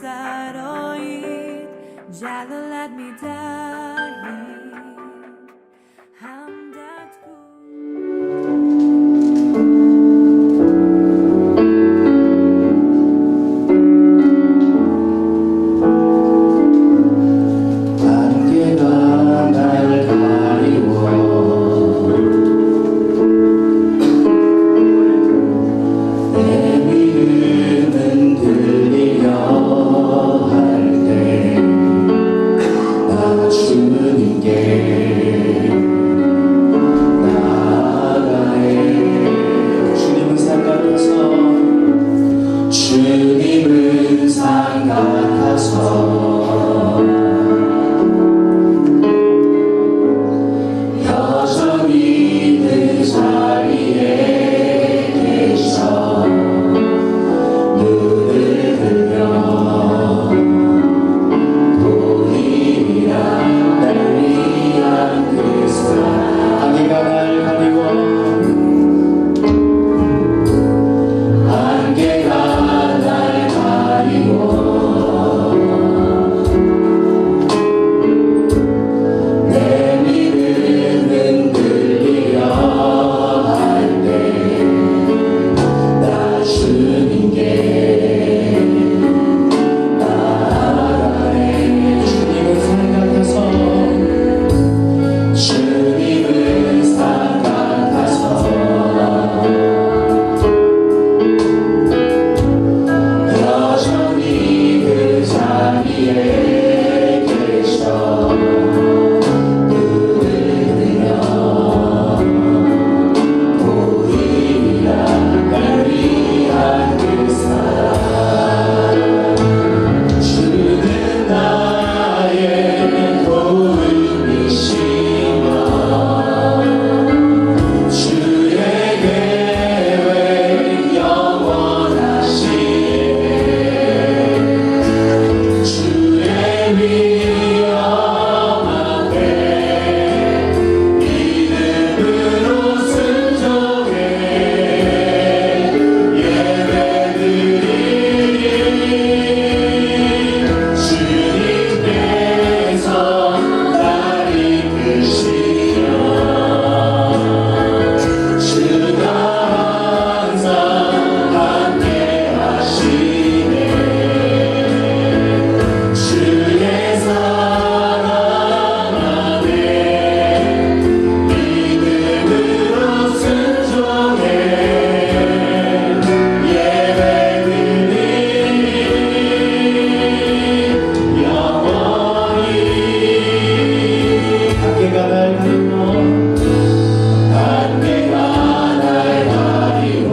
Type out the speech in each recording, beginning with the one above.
inside or eat, Jalo let me die. I'm that good. 안개가 날 가리워 내 믿음은 들리려 할 때 나 주님께 나아가네. 주님은 산 같아서 주님은 산 같아서 여전히 그 자리에 계셔 눈을 들며 보이리라 날 위한 그 사랑. 안개가 날 가리워 안개가 날 가리워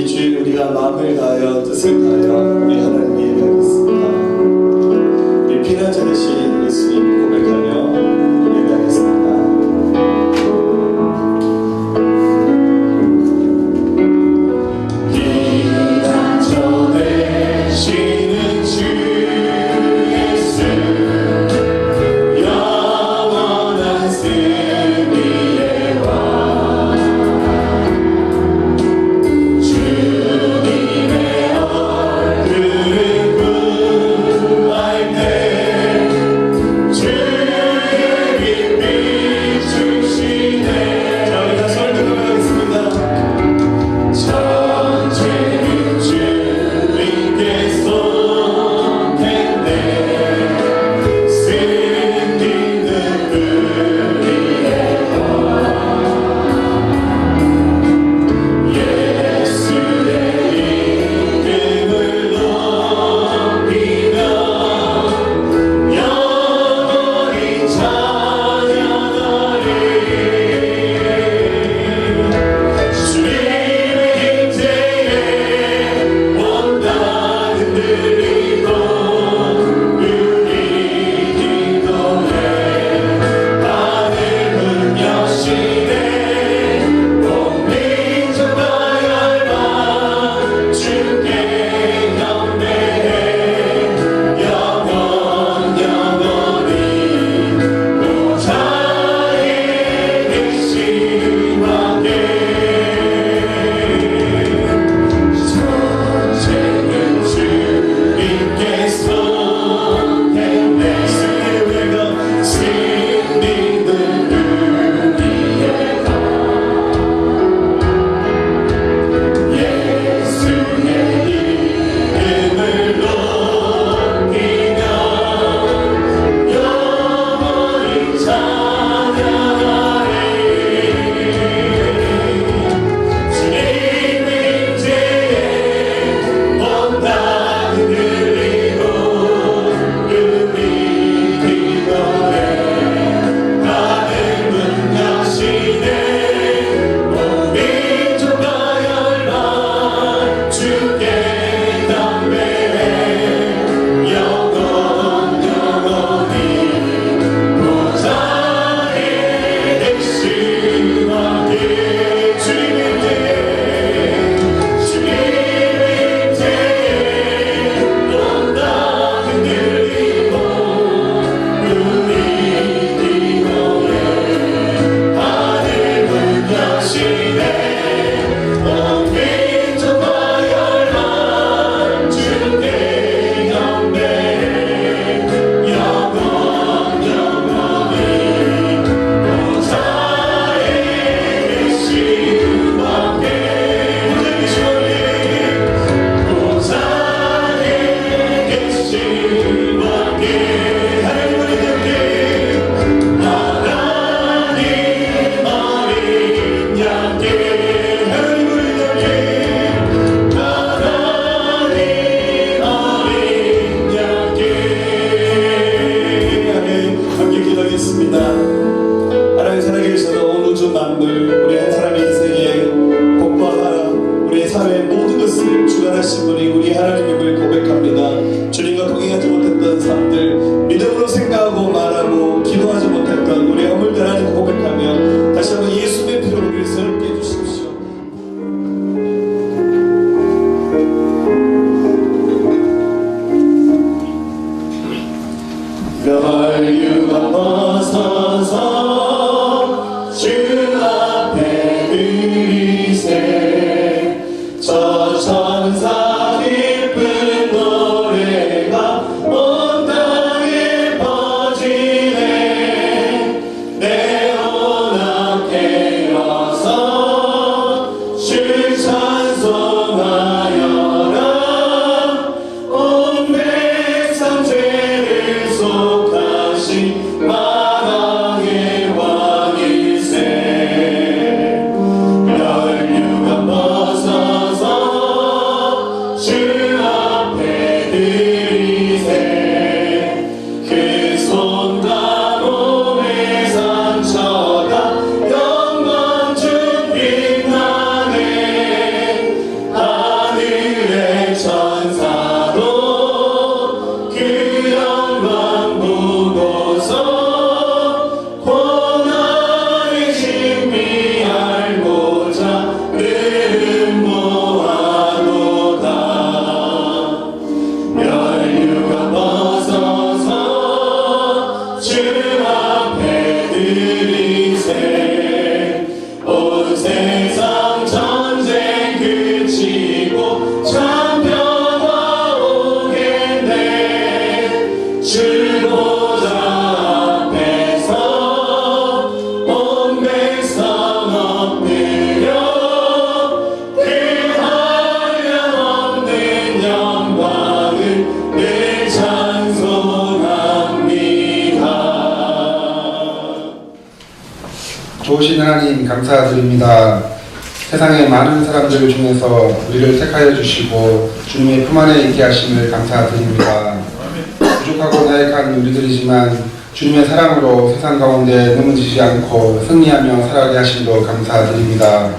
주일 우리가 마음을 다하여 뜻을 다하여 우리 하나님께 예배하겠습니다. 우리 피난자 되신 예수님 고백하며 예배하겠습니다. 피난자 되시는 주 예수 영원한 승리의 왕 주님의 얼굴을 구할 때 주의 빛 비추시네. 자, 우리 다시 한번 고백하겠습니다. 전쟁은 주님께 쏟겠네. 승리는 우리의 예수의 이름을 높이며 영원히 찬양하리. 주님의 임재에 온 땅 흔들리고 우리 기도에 하늘은 여시네. 온 민족과 열방 주께 경배해 영원히 보좌에 계신 왕께 전쟁은 주님께 쏟겠네. 승리는 우리가 승리는 우리의 예수의 이름을 높이며 영원히 찬양하리. 주님의 임재에 온 땅 흔들리고 우리 기도에 하늘은 여시네. 온 민족과 열방 주께 경배해 영원히 보좌에 계신 왕께. 주님의 임재에 온 땅 흔들리고 우리 기도에 하늘은 여시네. 온 민족과 열방 주께 경배해 영원히 보좌에 계신 왕께. 보좌에 계신 왕께. 하나님 어린 양께 하나님 어린 양께 하나님 어린 양께 하나님 함께 기도하겠습니다. 하나님 살아계셔도 온 우주 만물 우리 한 사람의 인생에 복과 우리의 사회의 모든 것을 주관하신 분이 우리 하나님임을 고백합니다. 주님과 동행하지 못했던 삶들 믿음으로 생각하고 말하고 기도하지 못했던 우리 허물들 하나님 고백하며 다시 한번 예수의 피로 우리를 새롭게 해주십시오. 멸류관 벗어서 주 앞에 드리세. 저 천사 기쁜 노래가 온 땅에 퍼지네. 내 온 앞에 어서 주 찬송하여라. 온 백성 죄를 속하신 만왕의 왕일세. 멸류관 벗어서 주 앞에 드리세. 그 손과 몸의 상처가 영광 중 빛나네. 좋으신 하나님 감사드립니다. 세상의 많은 사람들 중에서 우리를 택하여 주시고 주님의 품 안에 있게 하심을 감사드립니다. 부족하고 나약한 우리들이지만 주님의 사랑으로 세상 가운데 넘어지지 않고 승리하며 살아가게 하심도 감사드립니다.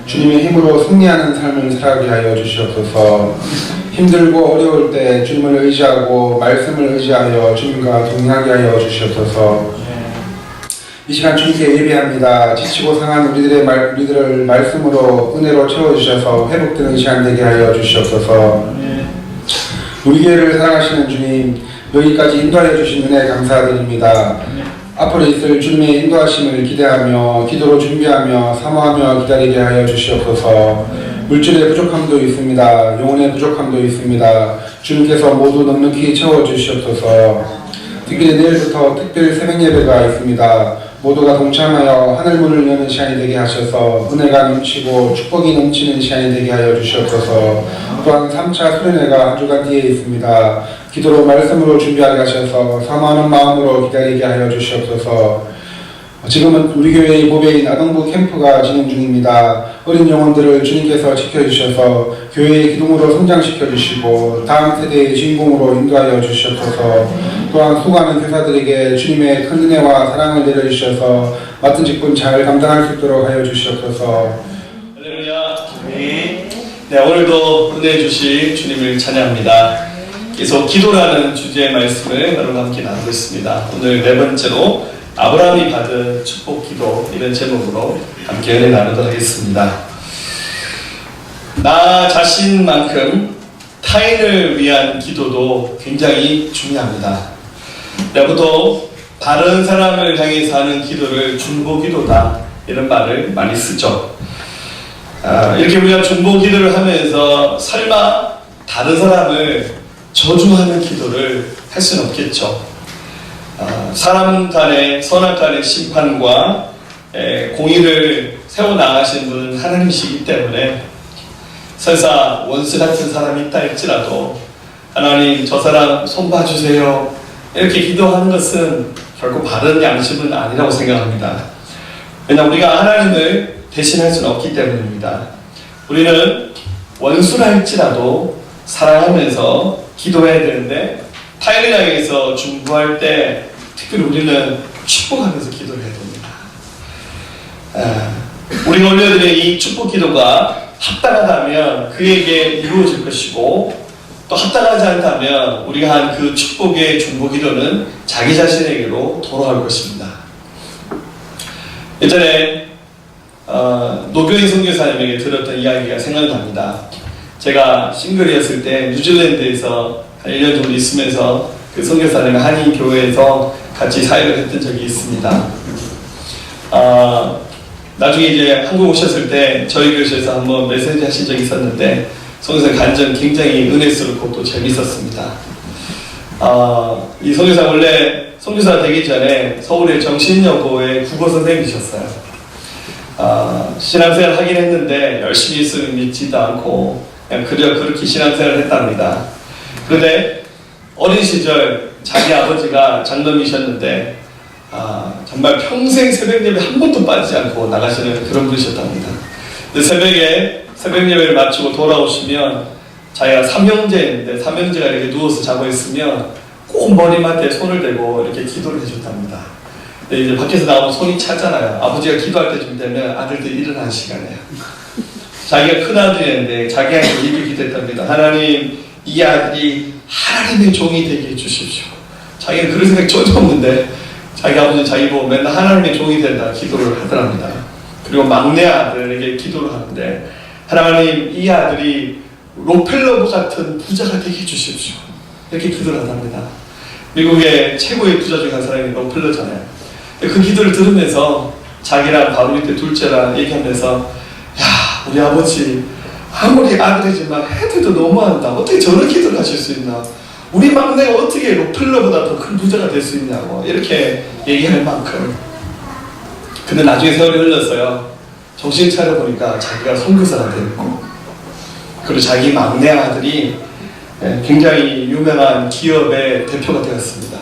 주님의 힘으로 승리하는 삶을 살아가게 하여 주시옵소서. 힘들고 어려울 때 주님을 의지하고 말씀을 의지하여 주님과 동행하게 하여 주시옵소서. 이 시간 주님께 예배합니다. 지치고 상한 우리들을 말씀으로 은혜로 채워주셔서 회복되는 시간 되게 하여 주시옵소서. 우리 교회를 사랑하시는 주님, 여기까지 인도하여 주신 은혜 감사드립니다. 앞으로 있을 주님의 인도하심을 기대하며 기도로 준비하며 사모하며 기다리게 하여 주시옵소서. 물질의 부족함도 있습니다. 영혼의 부족함도 있습니다. 주님께서 모두 넉넉히 채워주시옵소서. 특별히 내일부터 특별 새벽 예배가 있습니다. 모두가 동참하여 하늘문을 여는 시간이 되게 하셔서 은혜가 넘치고 축복이 넘치는 시간이 되게 하여 주시옵소서. 또한 3차 수련회가 한 주간 뒤에 있습니다. 기도로 말씀으로 준비하게 하셔서 사모하는 마음으로 기다리게 하여 주시옵소서. 지금은 우리 교회의 모배인 아동부 캠프가 진행 중입니다. 어린 영혼들을 주님께서 지켜주셔서 교회의 기둥으로 성장시켜주시고 다음 세대의 주인공으로 인도하여 주시옵소서. 또한 수고하는 교사들에게 주님의 큰 은혜와 사랑을 내려주셔서 맡은 직분 잘 감당할 수 있도록 하여 주시옵소서. 할렐루야. 네, 오늘도 은혜 주신 주님을 찬양합니다. 계속 기도라는 주제의 말씀을 여러분과 함께 나누고 있습니다. 오늘 네 번째로 아브라함이 받은 축복 기도, 이런 제목으로 함께 은혜 나누도록 하겠습니다. 나 자신만큼 타인을 위한 기도도 굉장히 중요합니다. 여러분도 다른 사람을 향해서 하는 기도를 중보기도다, 이런 말을 많이 쓰죠. 이렇게 우리가 중보기도를 하면서 설마 다른 사람을 저주하는 기도를 할 수는 없겠죠. 사람 간의 선악 간의 심판과 공의를 세워나가신 분은 하나님이시기 때문에 설사 원수 같은 사람이 있다 할지라도 하나님 저 사람 손 봐주세요 이렇게 기도하는 것은 결코 바른 양심은 아니라고 생각합니다. 왜냐하면 우리가 하나님을 대신할 수는 없기 때문입니다. 우리는 원수라 할지라도 사랑하면서 기도해야 되는데 타인을 향해서 중보할 때 특별히 우리는 축복하면서 기도를 해야 됩니다. 우리가 올려드린 이 축복 기도가 합당하다면 그에게 이루어질 것이고 또 합당하지 않다면 우리가 한 그 축복의 중보 기도는 자기 자신에게로 돌아올 것입니다. 예전에 노교인 선교사님에게 들었던 이야기가 생각납니다. 제가 싱글이었을 때 뉴질랜드에서 한 1년 정도 있으면서 그 선교사님의 한인교회에서 같이 사역을 했던 적이 있습니다. 나중에 이제 한국 오셨을 때 저희 교회에서 한번 메시지 하신 적이 있었는데 선교사 간증 굉장히 은혜스럽고 또 재밌었습니다. 이 선교사 원래 선교사 되기 전에 서울의 정신여고의 국어 선생님이셨어요. 신앙생활을 하긴 했는데 열심히 있으면 믿지도 않고 그냥 그저 그렇게 신앙생활을 했답니다. 그런데 어린 시절 자기 아버지가 장로님이셨는데 정말 평생 새벽 예배 한 번도 빠지지 않고 나가시는 그런 분이셨답니다. 근데 새벽에 새벽 예배를 마치고 돌아오시면 자기가 삼형제인데 삼형제가 이렇게 누워서 자고 있으면 꼭 머리맡에 손을 대고 이렇게 기도를 해줬답니다. 근데 이제 밖에서 나오면 손이 차잖아요. 아버지가 기도할 때쯤 되면 아들들이 일어나는 시간이에요. 자기가 큰아들이었는데 자기한테 이렇게 기도했답니다. 하나님, 이 아들이 하나님의 종이 되게 해주십시오. 자기는 그런 생각 전혀 없는데 자기 아버지는 자기 보고 맨날 하나님의 종이 된다 기도를 하더랍니다. 그리고 막내 아들에게 기도를 하는데 하나님, 이 아들이 록펠러 같은 부자가 되게 해주십시오. 이렇게 기도를 한답니다. 미국의 최고의 부자 중에 한 사람이 록펠러잖아요. 그 기도를 들으면서 자기랑 바로 밑에 둘째랑 얘기하면서 야, 우리 아버지 아무리 아들이지만 해도 너무한다. 어떻게 저런 기도를 하실 수 있나? 우리 막내가 어떻게 록펠러보다 더 큰 부자가 될 수 있냐고 이렇게 얘기할 만큼. 근데 나중에 세월이 흘렀어요. 정신 차려보니까 자기가 선교사가 됐고 그리고 자기 막내 아들이 굉장히 유명한 기업의 대표가 되었습니다.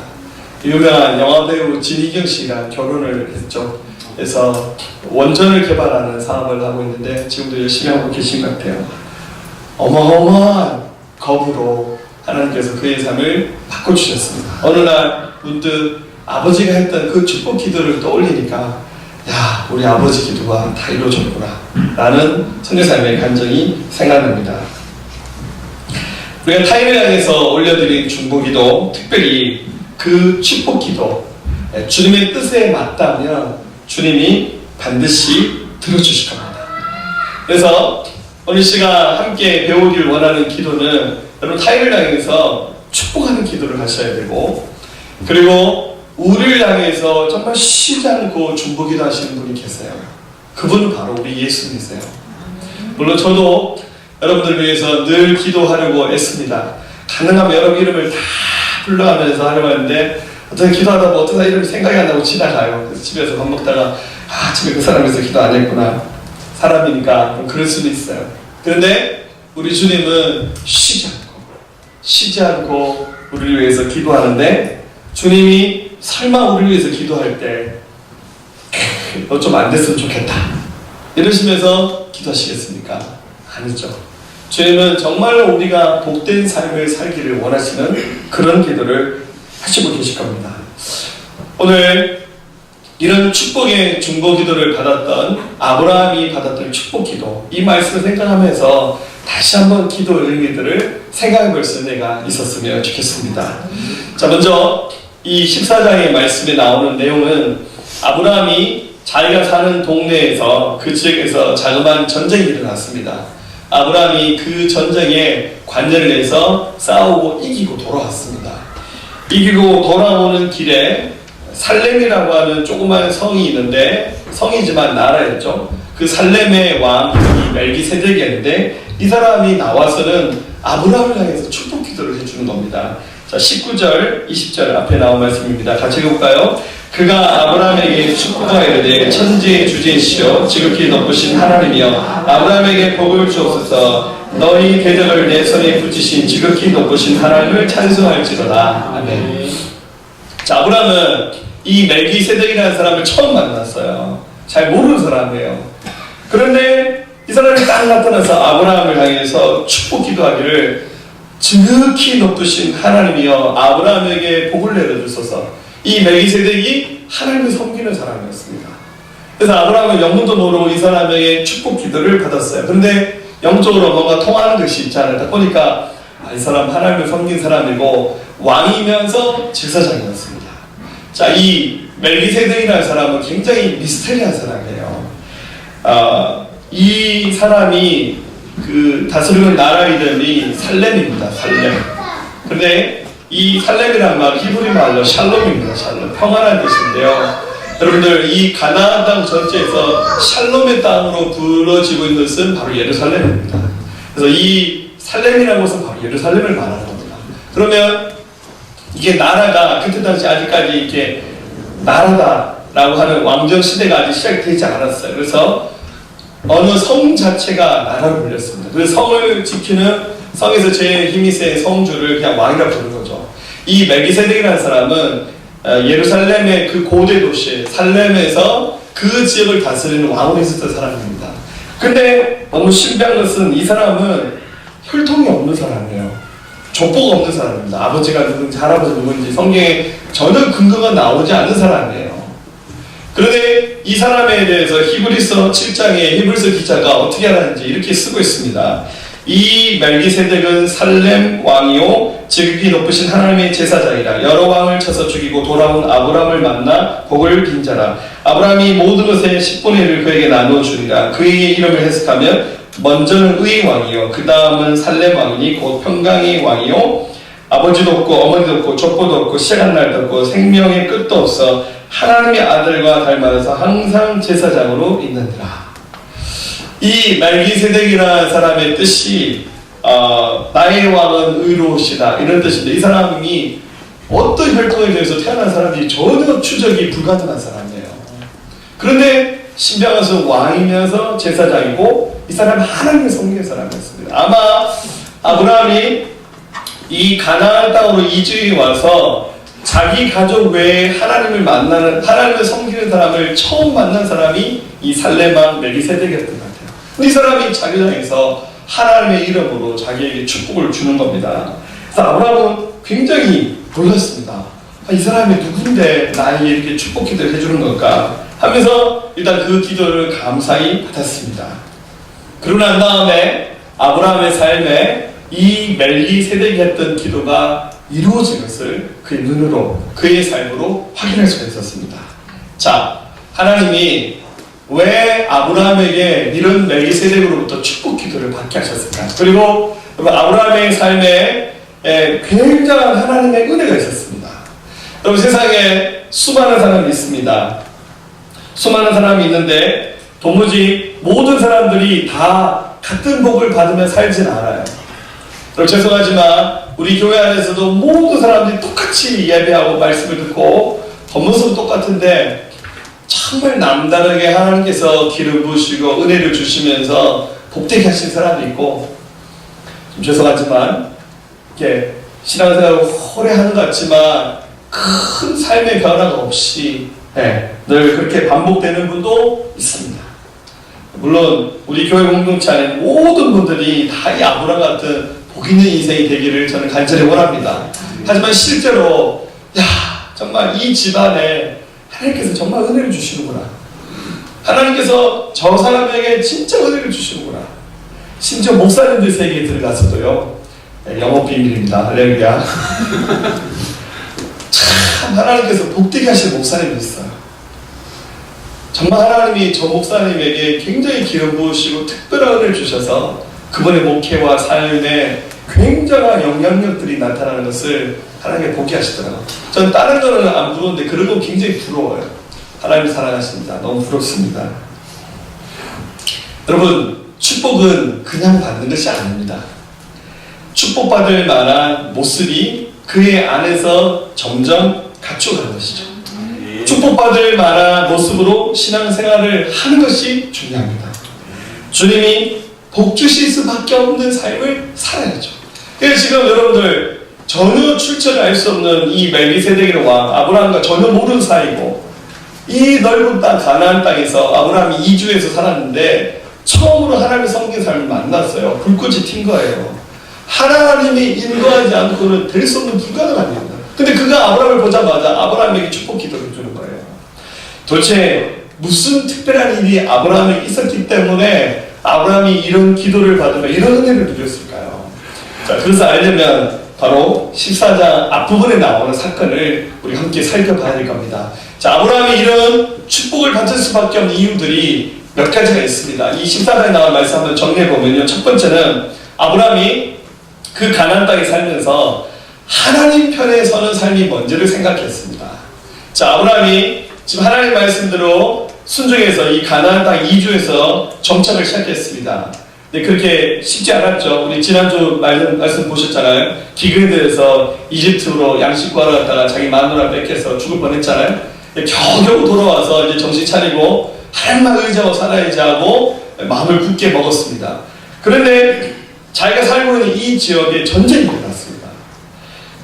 유명한 영화배우 진희경 씨가 결혼을 했죠. 에서 원전을 개발하는 사업을 하고 있는데 지금도 열심히 하고 계신 것 같아요. 어마어마한 겁으로 하나님께서 그의 삶을 바꿔주셨습니다. 어느 날 문득 아버지가 했던 그 축복 기도를 떠올리니까 야, 우리 아버지 기도가 다 이루어졌구나 라는 선교사님의 감정이 생각납니다. 우리가 타인을 향해서 올려드린 중보기도, 특별히 그 축복기도, 주님의 뜻에 맞다면 주님이 반드시 들어주실 겁니다. 그래서 오늘 시간 함께 배우길 원하는 기도는 여러분 타인을 향해서 축복하는 기도를 하셔야 되고, 그리고 우리를 향해서 정말 쉬지 않고 중보기도 하시는 분이 계세요. 그분은 바로 우리 예수님이세요. 물론 저도 여러분들을 위해서 늘 기도하려고 애씁니다. 가능하면 여러분 이름을 다 불러가면서 하려고 하는데 어떻게 기도하다 보면 어떤 이름이 생각이 안 나고 지나가요. 그래서 집에서 밥 먹다가 집에 그 사람에서 기도 안 했구나. 사람이니까 좀 그럴 수도 있어요. 그런데 우리 주님은 쉬지 않고 우리를 위해서 기도하는데, 주님이 설마 우리를 위해서 기도할 때 너 좀 안 됐으면 좋겠다 이러시면서 기도하시겠습니까? 아니죠. 주님은 정말로 우리가 복된 삶을 살기를 원하시는 그런 기도를 하시고 계실 겁니다. 오늘 이런 축복의 중보 기도를 받았던 아브라함이 받았던 축복 기도, 이 말씀을 생각하면서 다시 한번 기도 의미들을 생각해 볼 수 있는 내가 있었으면 좋겠습니다. 자, 먼저 이 14장의 말씀에 나오는 내용은 아브라함이 자기가 사는 동네에서, 그 지역에서 자그마한 전쟁이 일어났습니다. 아브라함이 그 전쟁에 관여를 해서 싸우고 이기고 돌아왔습니다. 이기고 돌아오는 길에 살렘이라고 하는 조그마한 성이 있는데, 성이지만 나라였죠. 그 살렘의 왕이 멜기세덱이었는데, 이 사람이 나와서는 아브라함을 향해서 축복 기도를 해주는 겁니다. 자, 19절, 20절 앞에 나온 말씀입니다. 같이 읽어볼까요? 그가 아브라함에게 축복하여 이르되 천지의 주제이시오 지극히 높으신 하나님이여 아브라함에게 복을 주옵소서. 너희 대적을 내 손에 붙이신 지극히 높으신 하나님을 찬송할지로다. 아멘. 자, 아브라함은 이 멜기세덱이라는 사람을 처음 만났어요. 잘 모르는 사람이에요. 그런데 이 사람이 딱 나타나서 아브라함을 향해서 축복 기도하기를 지극히 높으신 하나님이여 아브라함에게 복을 내려주소서. 이 멜기세덱이 하나님을 섬기는 사람이었습니다. 그래서 아브라함은 영문도 모르고 이 사람에게 축복 기도를 받았어요. 그런데 영적으로 뭔가 통하는 것이 있잖아요. 딱 보니까 이 사람 하나님을 섬긴 사람이고 왕이면서 제사장이었습니다. 자, 이 멜기세덱이라는 사람은 굉장히 미스테리한 사람이에요. 이 사람이 그 다스리는 나라 이름이 살렘입니다. 살렘. 근데 이 살렘이란 말 히브리 말로 샬롬입니다. 샬롬. 평안한 뜻인데요. 여러분들 이 가나안 땅 전체에서 샬롬의 땅으로 불러지고 있는 것은 바로 예루살렘입니다. 그래서 이 살렘이라는 것은 바로 예루살렘을 말하는 겁니다. 그러면 이게 나라가 그때 당시 아직까지 이렇게 나라다라고 하는 왕정 시대가 아직 시작되지 않았어요. 그래서 어느 성 자체가 나라로 불렸습니다. 그 성을 지키는, 성에서 제일 힘이 센 성주를 그냥 왕이라 부르는 거죠. 이 멜기세덱이라는 사람은 예루살렘의 그 고대 도시 살렘에서 그 지역을 다스리는 왕으로 있었던 사람입니다. 근데 너무 신비한 것은 이 사람은 혈통이 없는 사람이에요. 족보가 없는 사람입니다. 아버지가 누군지 할아버지 누군지 성경에 전혀 근거가 나오지 않는 사람이에요. 그런데 이 사람에 대해서 히브리서 7장에 히브리서 기자가 어떻게 하는지 이렇게 쓰고 있습니다. 이 멜기세덱은 살렘 왕이요 지극히 높으신 하나님의 제사장이라. 여러 왕을 쳐서 죽이고 돌아온 아브라함을 만나 복을 빈 자라. 아브라함이 모든 것의 10분의 1을 그에게 나누어 주리라. 그의 이름을 해석하면 먼저는 의 왕이요 그 다음은 살렘 왕이니 곧 평강의 왕이요 아버지도 없고 어머니도 없고 족보도 없고 시작한 날도 없고 생명의 끝도 없어 하나님의 아들과 닮아서 항상 제사장으로 있느니라. 이 멜기세덱이라는 사람의 뜻이 나의 왕은 의로우시다 이런 뜻인데, 이 사람이 어떤 혈통에 대해서 태어난 사람이 전혀 추적이 불가능한 사람이에요. 그런데 신비한 것은 왕이면서 제사장이고 이 사람은 하나님을 섬기는 사람이었습니다. 아마 아브라함이 이 가나안 땅으로 이주해 와서 자기 가족 외에 하나님을 섬기는 사람을 처음 만난 사람이 이 살렘왕 멜기세덱이었던 것 같아요. 근데 이 사람이 자기장에서 하나님의 이름으로 자기에게 축복을 주는 겁니다. 그래서 아브라함은 굉장히 놀랐습니다. 이 사람이 누군데 나에게 이렇게 축복 기도를 해주는 걸까 하면서 일단 그 기도를 감사히 받았습니다. 그러고 난 다음에 아브라함의 삶에 이 멜기세덱이 했던 기도가 이루어진 것을 그의 눈으로, 그의 삶으로 확인할 수가 있었습니다. 자, 하나님이 왜 아브라함에게 이런 멜기세덱으로부터 축복 기도를 받게 하셨을까? 그리고 아브라함의 삶에 굉장한 하나님의 은혜가 있었습니다. 여러분, 세상에 수많은 사람이 있습니다. 수많은 사람이 있는데 도무지 모든 사람들이 다 같은 복을 받으며 살진 않아요. 여러분, 죄송하지만 우리 교회 안에서도 모든 사람들이 똑같이 예배하고 말씀을 듣고 겉모습은 똑같은데 정말 남다르게 하나님께서 기름 부으시고 은혜를 주시면서 복되게 하신 사람도 있고, 좀 죄송하지만 이렇게 신앙생활을 오래 하는 것 같지만 큰 삶의 변화가 없이 늘 그렇게 반복되는 분도 있습니다. 물론 우리 교회 공동체 안에 모든 분들이 다 이 아브라함 같은 복 있는 인생이 되기를 저는 간절히 원합니다. 하지만 실제로 정말 이 집안에 하나님께서 정말 은혜를 주시는구나, 하나님께서 저 사람에게 진짜 은혜를 주시는구나, 심지어 목사님들 세계에 들어가서도요, 영업 비밀입니다. 할렐루야. 참 하나님께서 복되게 하시는 목사님이 있어요. 정말 하나님이 저 목사님에게 굉장히 기름 부으시고 특별한 은혜를 주셔서 그분의 목회와 삶에 굉장한 영향력들이 나타나는 것을 하나님이 보게 하시더라고요. 저는 다른 거는 안 부러운데 그런 건 굉장히 부러워요. 하나님 사랑하십니다. 너무 부럽습니다. 여러분, 축복은 그냥 받는 것이 아닙니다. 축복받을 만한 모습이 그의 안에서 점점 갖춰가는 것이죠. 축복받을 만한 모습으로 신앙생활을 하는 것이 중요합니다. 주님이 복 주실 수밖에 없는 삶을 살아야죠. 그래서 지금 여러분들 전혀 출처를 알 수 없는 이 멜기세덱의 왕 아브라함과 전혀 모르는 사이고, 이 넓은 땅 가나안 땅에서 아브라함이 이주해서 살았는데 처음으로 하나님을 섬긴 삶을 만났어요. 불꽃이 튄 거예요. 하나님이 인도하지 않고는 될 수 없는 불가능한 일입니다. 근데 그가 아브라함을 보자마자 아브라함에게 축복 기도를 주는 거예요. 도대체 무슨 특별한 일이 아브라함에게 있었기 때문에 아브라함이 이런 기도를 받으며 이런 은혜를 누렸을까요? 자, 그것을 알려면 바로 14장 앞부분에 나오는 사건을 우리 함께 살펴봐야 될 겁니다. 자, 아브라함이 이런 축복을 받을 수밖에 없는 이유들이 몇 가지가 있습니다. 이 14장에 나온 말씀 한번 정리해보면요. 첫 번째는 아브라함이 그 가나안 땅에 살면서 하나님 편에 서는 삶이 뭔지를 생각했습니다. 자, 아브라함이 지금 하나님 말씀대로 순종해서 이 가나안 땅 이주해서 정착을 시작했습니다. 근데 그렇게 쉽지 않았죠. 우리 지난주 말씀 보셨잖아요. 기근에 대해서 이집트로 양식 구하러 갔다가 자기 마누라 뺏겨서 죽을 뻔했잖아요. 겨우겨우 돌아와서 이제 정신 차리고 하나님만 의지하고 살아야지 하고 마음을 굳게 먹었습니다. 그런데 자기가 살고 있는 이 지역에 전쟁이 일어났습니다.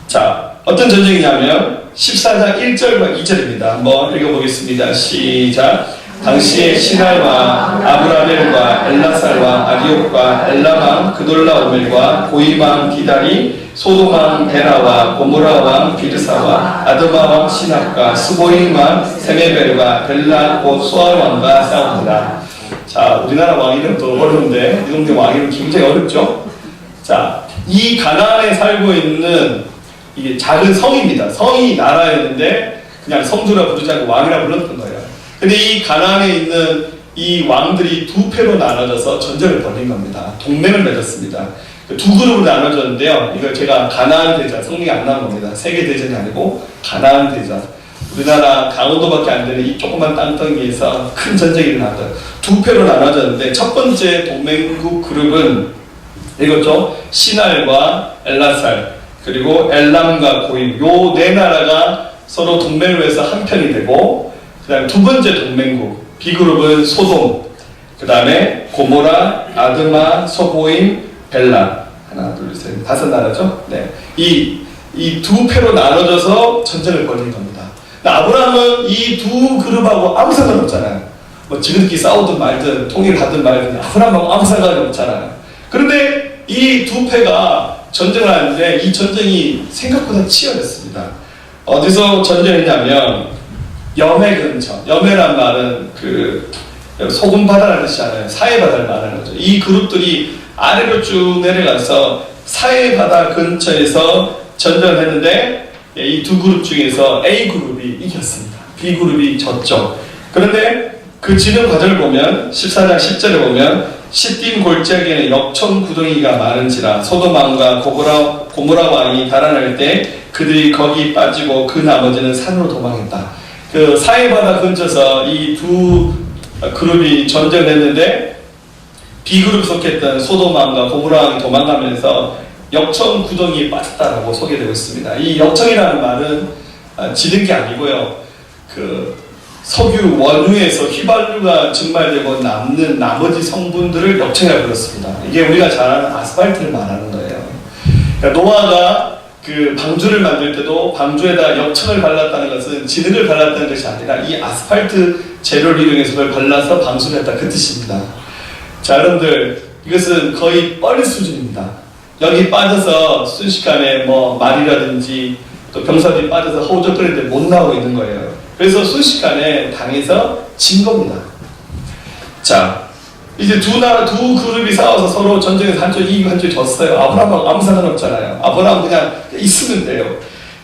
자, 어떤 전쟁이냐면 14장 1절과 2절입니다. 한번 읽어보겠습니다. 시작. 당시에 시날와 아브라멜과 엘라살과 아디옥과 엘람왕 그돌라오멜과 고임왕 기달이 소돔왕 베라와 고모라왕 비르사와 아드마왕 시납과 스보임왕 세메벨과 벨라 곧 소알왕과 싸웁니다. 자, 우리나라 왕 이름도 어려운데 이 동네 왕 이름 굉장히 어렵죠. 자, 이 가나안에 살고 있는 이게 작은 성입니다. 성이 나라였는데 그냥 성주라 부르지 않고 왕이라 불렀던 거예요. 근데 이 가나안에 있는 이 왕들이 두 패로 나눠져서 전쟁을 벌인 겁니다. 동맹을 맺었습니다. 두 그룹으로 나눠졌는데요. 이걸 제가 가나안 대전, 성명이 안 나온 겁니다. 세계 대전이 아니고 가나안 대전. 우리나라 강원도밖에 안 되는 이 조그만 땅덩이에서 큰 전쟁이 일어났던 두 패로 나눠졌는데, 첫 번째 동맹국 그룹은 이거죠. 시날과 엘라살 그리고 엘람과 고임, 요 네 나라가 서로 동맹을 해서 한 편이 되고, 그 다음에 두 번째 동맹국 B그룹은 소돔, 그 다음에 고모라, 아드마, 소보임, 벨라, 하나 둘 셋 다섯 나라죠. 네, 이 이 두 패로 나눠져서 전쟁을 벌인 겁니다. 아브라함은 이 두 그룹하고 아무 상관없잖아요. 뭐 지금끼리 싸우든 말든 통일하든 말든 아브라함하고 아무 상관이 없잖아요. 그런데 이 두 패가 전쟁을 하는데 이 전쟁이 생각보다 치열했습니다. 어디서 전쟁했냐면 여매 근처. 여매란 말은 그 소금 바다라는 뜻이 아니에요. 사해 바다를 말하는 거죠. 이 그룹들이 아래로 쭉 내려가서 사해 바다 근처에서 전쟁을 했는데 이 두 그룹 중에서 A 그룹이 이겼습니다. B 그룹이 졌죠. 그런데 그 진행 과정을 보면 14장 10절에 보면 시딤 골짜기에는 역청 구덩이가 많은지라 소돔왕과 고모라 왕이 달아날 때 그들이 거기 빠지고 그 나머지는 산으로 도망했다. 그 사해바다 근처에서 이 두 그룹이 전쟁을 했는데 B그룹에 속했던 소돔왕과 고모라 왕이 도망가면서 역청 구덩이에 빠졌다라고 소개되고 있습니다. 이 역청이라는 말은 지른 게 아니고요. 그 석유 원유에서 휘발유가 증발되고 남는 나머지 성분들을 역청이라고 불렀습니다. 이게 우리가 잘 아는 아스팔트를 말하는 거예요. 그러니까 노아가 그 방주를 만들 때도 방주에다 역청을 발랐다는 것은 진흙을 발랐다는 것이 아니라 이 아스팔트 재료를 이용해서 그걸 발라서 방수를 했다 그 뜻입니다. 자, 여러분들 이것은 거의 뻘 수준입니다. 여기 빠져서 순식간에 뭐 말이라든지 또 병사들이 빠져서 허우적거리는데 못 나오고 있는 거예요. 그래서 순식간에 당해서 진 겁니다. 자, 이제 두 그룹이 싸워서 서로 전쟁에서 한쪽 이기고 한쪽 졌어요. 아브라함하고 아무 상관없잖아요. 아브라함 그냥 있으면 돼요.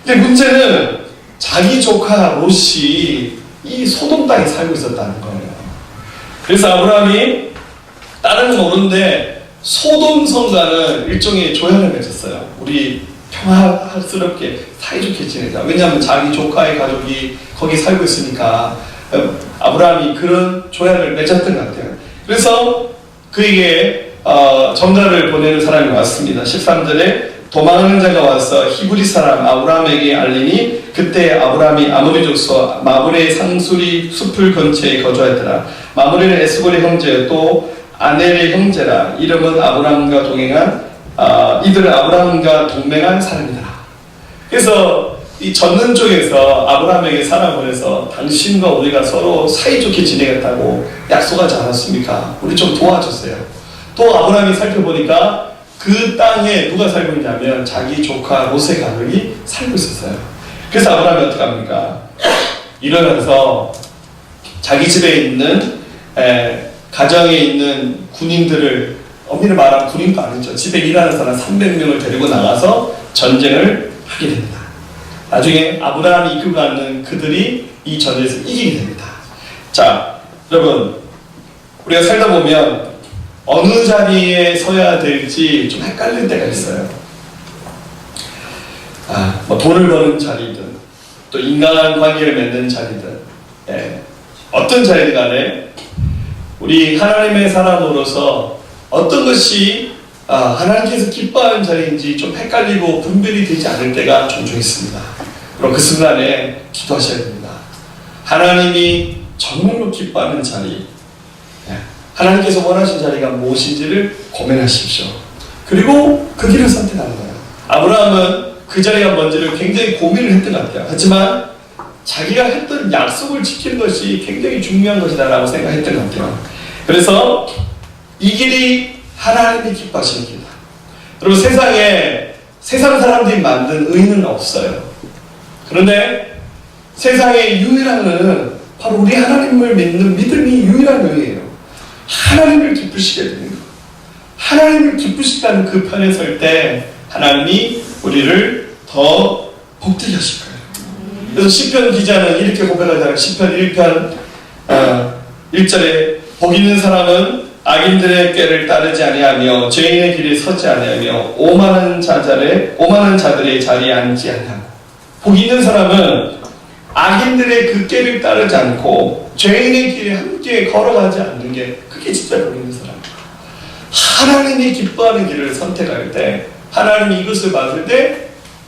근데 문제는 자기 조카 롯이 이 소돔 땅에 살고 있었다는 거예요. 그래서 아브라함이 다른 건 모르는데 소돔 성과는 일종의 조약을 맺었어요. 우리 평화스럽게 사이좋게 지내자. 왜냐하면 자기 조카의 가족이 거기 살고 있으니까 아브라함이 그런 조약을 맺었던 것 같아요. 그래서 그에게 전가를 보내는 사람이 왔습니다. 13절에 도망하는 자가 와서 히브리 사람 아브라함에게 알리니 그때 아브라함이 아모리 족속 마므레의 상수리 숲을 근처에 거주하였더라. 마므레는 에스골의 형제 또 아넬의 형제라. 이름은 아브라함과 동행한 이들은 아브라함과 동맹한 사람이더라. 그래서 이 젖는 쪽에서 아브라함에게 사람 보내서 당신과 우리가 서로 사이좋게 지내겠다고 약속하지 않았습니까? 우리 좀 도와줬어요. 또 아브라함이 살펴보니까 그 땅에 누가 살고 있냐면 자기 조카 롯의 가족이 살고 있었어요. 그래서 아브라함이 어떻게 합니까? 일어나서 자기 집에 있는 가정에 있는 군인들을, 엄밀히 말하면 군인도 아니죠. 집에 일하는 사람 300명을 데리고 나가서 전쟁을 하게 됩니다. 나중에 아브라함이 이끌고 가는 그들이 이 전쟁에서 이기게 됩니다. 자, 여러분, 우리가 살다 보면 어느 자리에 서야 될지 좀 헷갈릴 때가 있어요. 뭐 돈을 버는 자리든 또 인간 관계를 맺는 자리든 어떤 자리든 간에 우리 하나님의 사람으로서 어떤 것이 하나님께서 기뻐하는 자리인지 좀 헷갈리고 분별이 되지 않을 때가 종종 있습니다. 그럼 그 순간에 기도하셔야 됩니다. 하나님이 정말로 기뻐하는 자리, 하나님께서 원하신 자리가 무엇인지를 고민하십시오. 그리고 그 길을 선택하는 거예요. 아브라함은 그 자리가 뭔지를 굉장히 고민을 했던 것 같아요. 하지만 자기가 했던 약속을 지키는 것이 굉장히 중요한 것이다라고 생각했던 것 같아요. 그래서 이 길이 하나님이 기뻐하시는 길이다. 여러분, 세상에 세상 사람들이 만든 의는 없어요. 그런데 세상의 유일한 의는 바로 우리 하나님을 믿는 믿음이 유일한 의예요. 하나님을 기쁘시게 되는 것. 하나님을 기쁘시다는 그 편에 설 때 하나님이 우리를 더 복되게 하실 거예요. 그래서 시편 기자는 이렇게 고백하잖아요. 시편 1편 1절에 복 있는 사람은 악인들의 꾀를 따르지 아니하며 죄인의 길에 서지 아니하며 오만한 자들의 자리에 앉지 아니하고. 복 있는 사람은 악인들의 그 꾀를 따르지 않고 죄인의 길에 함께 걸어가지 않는 게 그게 진짜 복 있는 사람. 하나님이 기뻐하는 길을 선택할 때 하나님이 이것을 받을 때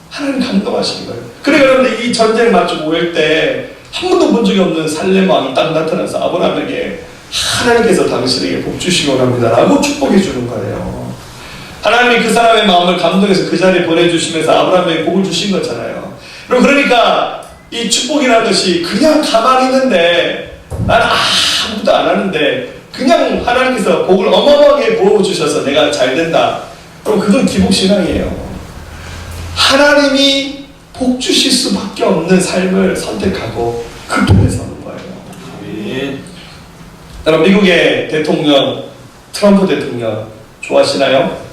하나님 감동하시는 거예요. 그러니까 여러분들 이 전쟁 마치고 올 때 한 번도 본 적이 없는 살렘 왕이 딱 나타나서 아브라함에게 하나님께서 당신에게 복 주시기 원합니다 라고 축복해 주는 거예요. 하나님이 그 사람의 마음을 감동해서 그 자리에 보내주시면서 아브라함에게 복을 주신 거잖아요. 그러니까 이 축복이라는 것이 그냥 가만히 있는데 나는 아무것도 안 하는데 그냥 하나님께서 복을 어마어마하게 부어주셔서 내가 잘 된다. 그럼 그건 기복신앙이에요. 하나님이 복 주실 수밖에 없는 삶을 선택하고 그 편에 서는 거예요. 여러분, 미국의 대통령 트럼프 대통령 좋아하시나요?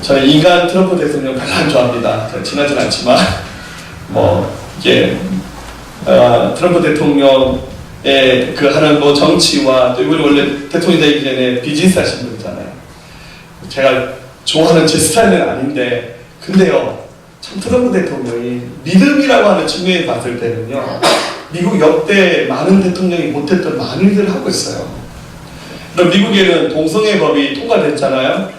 저는 인간 트럼프 대통령 별로 안 좋아합니다. 친하진 않지만 이게 트럼프 대통령의 그 하는 정치와 또 이분이 원래 대통령이 되기 전에 비즈니스 하신 분이잖아요. 제가 좋아하는 제 스타일은 아닌데, 근데요, 참 트럼프 대통령이 믿음이라고 하는 측면에 봤을 때는요, 미국 역대 많은 대통령이 못했던 많은 일들을 하고 있어요. 그럼 미국에는 동성애 법이 통과됐잖아요.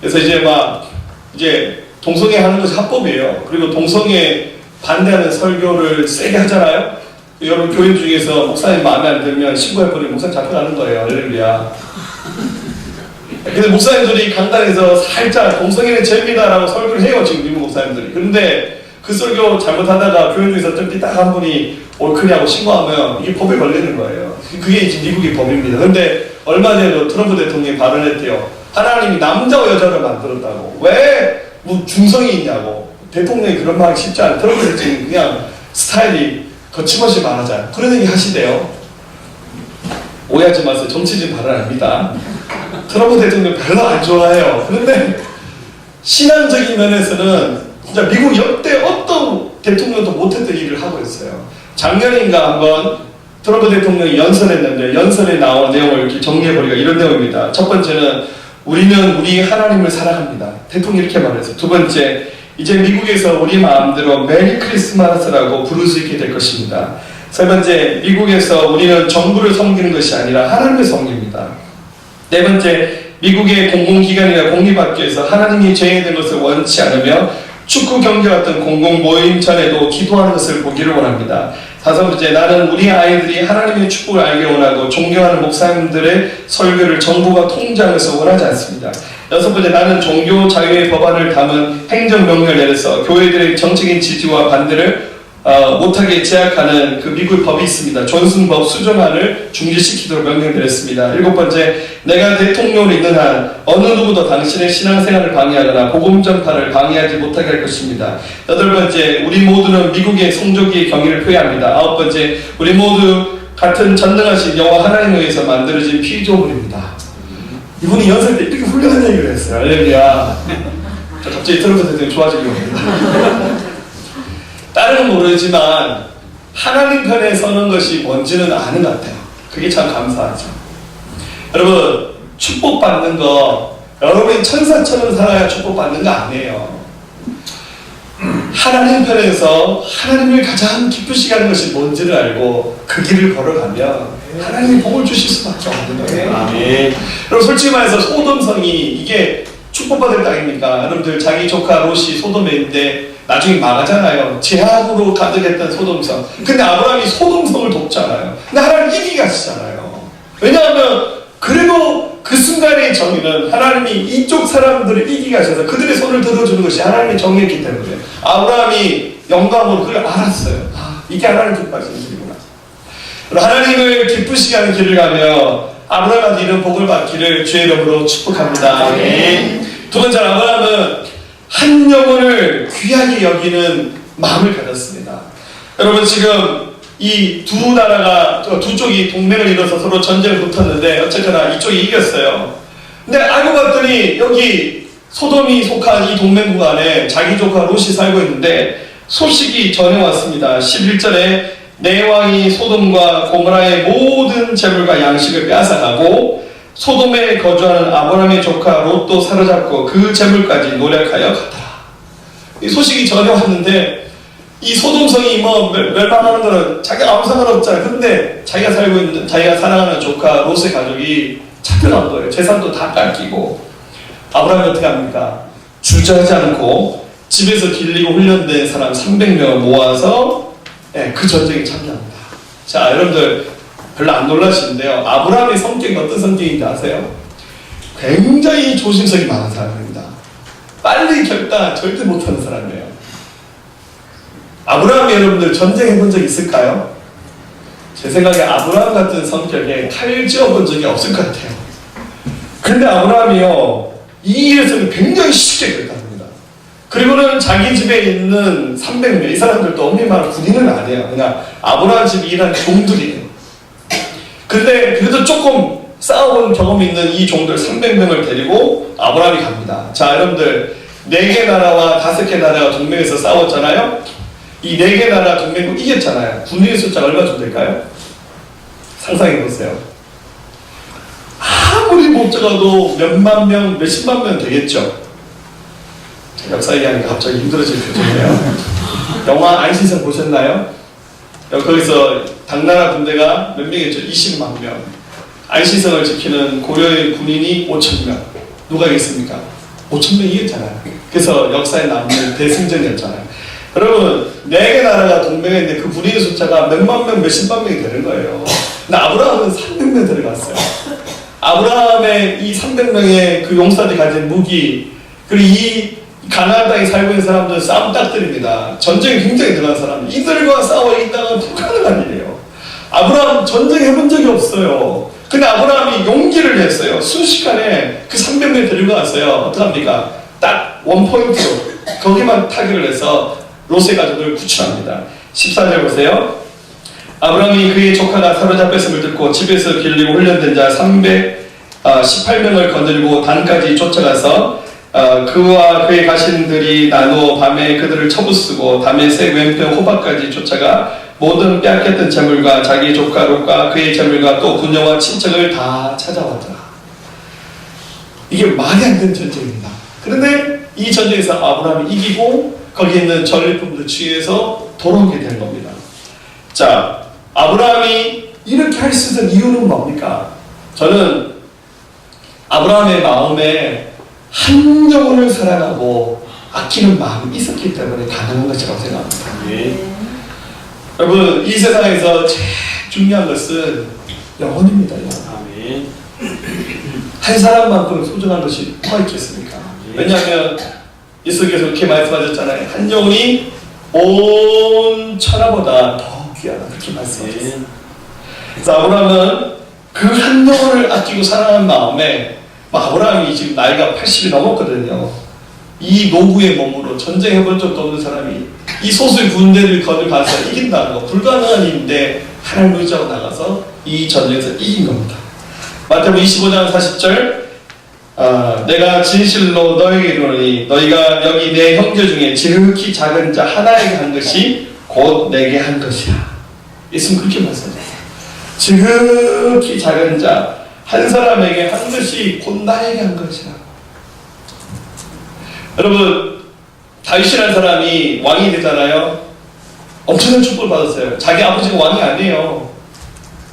그래서 이제 동성애 하는 것이 합법이에요. 그리고 동성애 반대하는 설교를 세게 하잖아요. 여러분 교인 중에서 목사님 마음에 안 들면 신고해버리면 목사님 잡혀가는 거예요. 할렐루야. 근데 목사님들이 강단에서 살짝 동성애는 죄입니다라고 설교를 해요. 지금 미국 목사님들이. 그런데 그 설교 잘못하다가 교인 중에서 좀 삐딱한 분이 옳으냐고 신고하면 이게 법에 걸리는 거예요. 그게 지금 미국의 법입니다. 그런데 얼마 전에 트럼프 대통령이 발언했대요. 하나님이 남자와 여자를 만들었다고. 왜 중성이 있냐고. 대통령이 그런 말 하기 쉽지 않아요. 트럼프 대통령이 그냥 스타일이 거침없이 말하잖아요. 그런 얘기 하시대요. 오해하지 마세요. 정치진 발언 아닙니다. 트럼프 대통령 별로 안 좋아해요. 그런데 신앙적인 면에서는 진짜 미국 역대 어떤 대통령도 못했던 일을 하고 있어요. 작년인가 한번 트럼프 대통령이 연설했는데 연설에 나온 내용을 이렇게 정리해보니까 이런 내용입니다. 첫 번째는 우리는 우리 하나님을 사랑합니다. 대통령이 이렇게 말했어요. 두 번째, 이제 미국에서 우리 마음대로 메리 크리스마스라고 부를 수 있게 될 것입니다. 세 번째, 미국에서 우리는 정부를 섬기는 것이 아니라 하나님을 섬깁니다. 네 번째, 미국의 공공기관이나 공립학교에서 하나님이 죄인된 것을 원치 않으며 축구 경기 같은 공공 모임 전에도 기도하는 것을 보기를 원합니다. 다섯 번째, 나는 우리 아이들이 하나님의 축복을 알기 원하고 존경하는 목사님들의 설교를 정부가 통제하면서 원하지 않습니다. 여섯 번째, 나는 종교 자유의 법안을 담은 행정명령을 내려서 교회들의 정책인 지지와 반대를 못하게 제약하는 그 미국 법이 있습니다. 존슨법 수정안을 중지시키도록 명령드렸습니다. 일곱 번째, 내가 대통령으로 있는 한 어느 누구도 당신의 신앙생활을 방해하거나 복음 전파를 방해하지 못하게 할 것입니다. 여덟 번째, 우리 모두는 미국의 성조기의 경의를 표해합니다. 아홉 번째, 우리 모두 같은 전능하신 여호와 하나님에 의해서 만들어진 피조물입니다. 이분이 연설 때 이렇게 훌륭한 얘기를 했어요. 할렐루야. 갑자기 트럼프 대통령이 좋아지려고 합니다. 다른 건 모르지만 하나님 편에 서는 것이 뭔지는 아는 것 같아요. 그게 참 감사하죠. 여러분, 축복받는 거 여러분이 천사처럼 살아야 축복받는 거 아니에요. 하나님 편에서 하나님을 가장 기쁘시게 하는 것이 뭔지를 알고 그 길을 걸어가면 하나님이 복을 주실 수밖에 없는 거예요. 아멘. 여러분, 솔직히 말해서 소돔성이 이게 축복받을 땅입니까? 여러분들 자기 조카 롯이 소돔에 있는데 나중에 망하잖아요. 제약으로 가득했던 소돔성. 근데 아브라함이 소돔성을 돕잖아요. 근데 하나님 이기게 하시잖아요. 왜냐하면 그래도 그 순간의 정의는 하나님이 이쪽 사람들을 이기게 하셔서 그들의 손을 들어주는 것이 하나님의 정의였기 때문에 아브라함이 영광으로 그걸 알았어요. 이게 하나님 기뻐하시는 길이구나. 하나님을 기쁘시게 하는 길을 가며 아브라함한테 이런 복을 받기를 주의 이름으로 축복합니다. 두 번째, 아브라함은 한 영혼을 귀하게 여기는 마음을 가졌습니다. 여러분, 지금 이 두 나라가, 두 쪽이 동맹을 이뤄서 서로 전쟁을 붙었는데 어쨌거나 이쪽이 이겼어요. 근데 알고 봤더니 여기 소돔이 속한 이 동맹국 안에 자기 조카 롯이 살고 있는데 소식이 전해왔습니다. 11절에 내 왕이 소돔과 고모라의 모든 재물과 양식을 빼앗아가고 소돔에 거주하는 아브라함의 조카 롯도 사로잡고 그 재물까지 노력하여 갔더라. 이 소식이 전해왔는데 이 소돔성이 멸망하는 거는 자기가 아무 상관없잖아요. 근데 자기가 살고 있는, 자기가 사랑하는 조카 롯의 가족이 잡혀간 거예요. 재산도 다 깎이고. 아브라함이 어떻게 합니까? 주저하지 않고 집에서 길리고 훈련된 사람 300명 모아서 그 전쟁에 참여합니다. 자, 여러분들 별로 안 놀라시는데요. 아브라함의 성격이 어떤 성격인지 아세요? 굉장히 조심성이 많은 사람입니다. 빨리 결단 절대 못하는 사람이에요. 아브라함이 여러분들 전쟁해본 적 있을까요? 제 생각에 아브라함 같은 성격에 칼 쥐어본 적이 없을 것 같아요. 근데 아브라함이요, 이 일에서는 굉장히 쉽게 결단합니다. 그리고는 자기 집에 있는 300명, 이 사람들도 엄밀말 군인은 아니에요. 그냥 아브라함 집에 일하는 종들이에요. 근데 그래도 조금 싸워본 경험이 있는 이 종들 300명을 데리고 아브라함이 갑니다. 자, 여러분들 4개 나라와 5개 나라가 동맹해서 싸웠잖아요. 이 4개 나라 동맹국 이겼잖아요. 군인의 숫자가 얼마 좀 될까요? 상상해보세요. 아무리 못 적어도 몇만 명, 몇십만 명 되겠죠. 역사 얘기하니까 갑자기 힘들어질 표정이에요. 영화 안시성 보셨나요? 거기서 당나라 군대가 몇 명이었죠? 20만 명. 안시성을 지키는 고려의 군인이 5,000명. 누가 이겼습니까? 5,000명 이겼잖아요. 그래서 역사에 남는 대승전이었잖아요. 여러분, 4개 나라가 동맹했는데 그 군인의 숫자가 몇만 명, 몇십만 명이 되는 거예요. 근데 아브라함은 300명 데려갔어요. 아브라함의 이 300명의 그 용사들이 가진 무기, 그리고 이 가나안 땅에 살고 있는 사람들은 싸움 딱들입니다. 전쟁이 굉장히 들어간 사람들. 이들과 싸워 이기다가 불가능한 일이에요. 아브라함 전쟁 해본 적이 없어요. 근데 아브라함이 용기를 냈어요. 순식간에 그 300명 데리고 갔어요. 어떡합니까? 딱 원포인트로 거기만 타격을 해서 롯의 가족을 구출합니다. 14절 보세요. 아브라함이 그의 조카가 사로잡혔음을 듣고 집에서 길리고 훈련된 자 318명을 거느리고 단까지 쫓아가서 그와 그의 가신들이 나누어 밤에 그들을 쳐부수고 다메섹 왼편 호박까지 쫓아가 모든 빼앗겼던 재물과 자기 조카 롯과 그의 재물과 또 부녀와 친척을 다 찾아왔더라. 이게 말이 안 되는 전쟁입니다. 그런데 이 전쟁에서 아브라함이 이기고 거기에 있는 전리품들 취해서 돌아오게 된 겁니다. 자, 아브라함이 이렇게 할 수 있는 이유는 뭡니까? 저는 아브라함의 마음에 한 영혼을 사랑하고 아끼는 마음이 있었기 때문에 가능한 것이라고 생각합니다. 아멘. 여러분, 이 세상에서 제일 중요한 것은 영혼입니다. 영혼. 아멘. 한 사람만큼 소중한 것이 뭐가 있겠습니까? 왜냐하면 예수께서 이렇게 말씀하셨잖아요. 한 영혼이 온 천하보다 더 귀하다. 그렇게 말씀하셨어요. 그래서 아브라함은 그 한 영혼을 아끼고 사랑하는 마음에, 아브라함이 지금 나이가 80이 넘었거든요. 이 노구의 몸으로 전쟁해본 적도 없는 사람이 이 소수의 군대를 거느가서 이긴다는 거 불가능한 일인데 하나님 의지하고 나가서 이 전쟁에서 이긴 겁니다. 마태복음 25장 40절 내가 진실로 너에게 이르노니 너희가 여기 내 형제 중에 지극히 작은 자 하나에게 한 것이 곧 내게 한 것이라. 예수는 그렇게 말씀하셨어요. 지극히 작은 자 한 사람에게 한 것이 곧 나에게 한 것이라. 여러분, 다윗이라는 사람이 왕이 되잖아요. 엄청난 축복을 받았어요. 자기 아버지가 왕이 아니에요.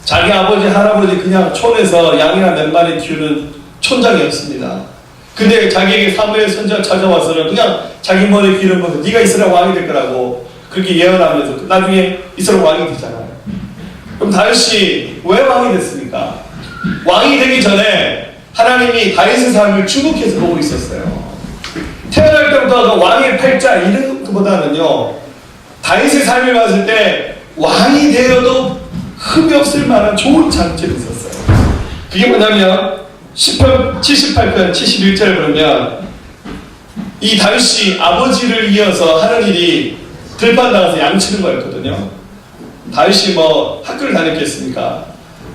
자기 아버지, 할아버지 그냥 촌에서 양이나 몇 마리 키우는 촌장이었습니다. 근데 자기에게 사무엘 선지자가 찾아와서는 그냥 자기 머리에 기름 부어서 네가 이스라엘 왕이 될 거라고 그렇게 예언하면서 나중에 이스라엘 왕이 되잖아요. 그럼 다윗이 왜 왕이 됐습니까? 왕이 되기 전에 하나님이 다윗의 삶을 주목해서 보고 있었어요. 태어날 때부터 그 왕의 팔자 이런 것보다는요, 다윗의 삶을 봤을 때 왕이 되어도 흠이 없을 만한 좋은 장점이 있었어요. 그게 뭐냐면 10편 78편 71절 보면 이 다윗이 아버지를 이어서 하는 일이 들판 나가서 양치는 거였거든요. 다윗이 뭐 학교를 다녔겠습니까?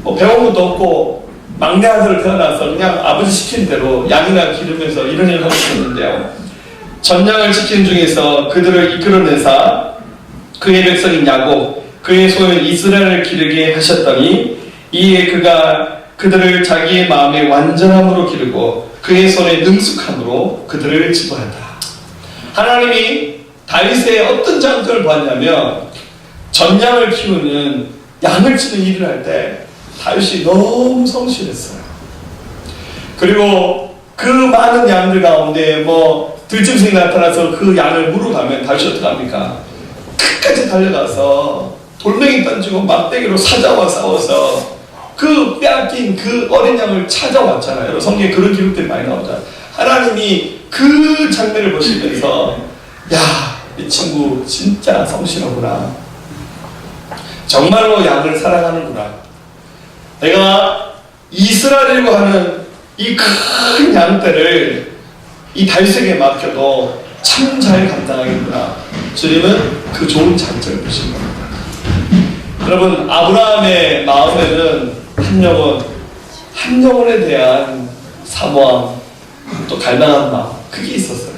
뭐 배운 것도 없고 막내 아들을 태어나서 그냥 아버지 시키는 대로 양이나 기르면서 이런 일을 하고 있었는데요. 전장을 지키는 중에서 그들을 이끌어내사 그의 백성인 야곱, 그의 소유인 이스라엘을 기르게 하셨더니 이에 그가 그들을 자기의 마음의 완전함으로 기르고 그의 손의 능숙함으로 그들을 지도한다. 하나님이 다윗의 어떤 장점을 보았냐면 전양을 키우는 양을 치는 일을 할 때 다윗이 너무 성실했어요. 그리고 그 많은 양들 가운데 뭐 들짐승이 나타나서 그 양을 물어가면 다윗이 어떡합니까? 끝까지 달려가서 돌멩이 던지고 막대기로 사자와 싸워서 그 빼앗긴 그 어린 양을 찾아왔잖아요. 여러분 성경에 그런 기록들이 많이 나오잖아요. 하나님이 그 장면을 보시면서 야, 이 친구 진짜 성실하구나. 정말로 양을 사랑하는구나. 내가 이스라엘이라고 하는 이 큰 양떼를 이 다윗에게 맡겨도 참 잘 감당하겠구나. 주님은 그 좋은 장점을 보신 겁니다. 여러분, 아브라함의 마음에는 한 영혼에 대한 사모함, 또 갈망한 마음, 그게 있었어요.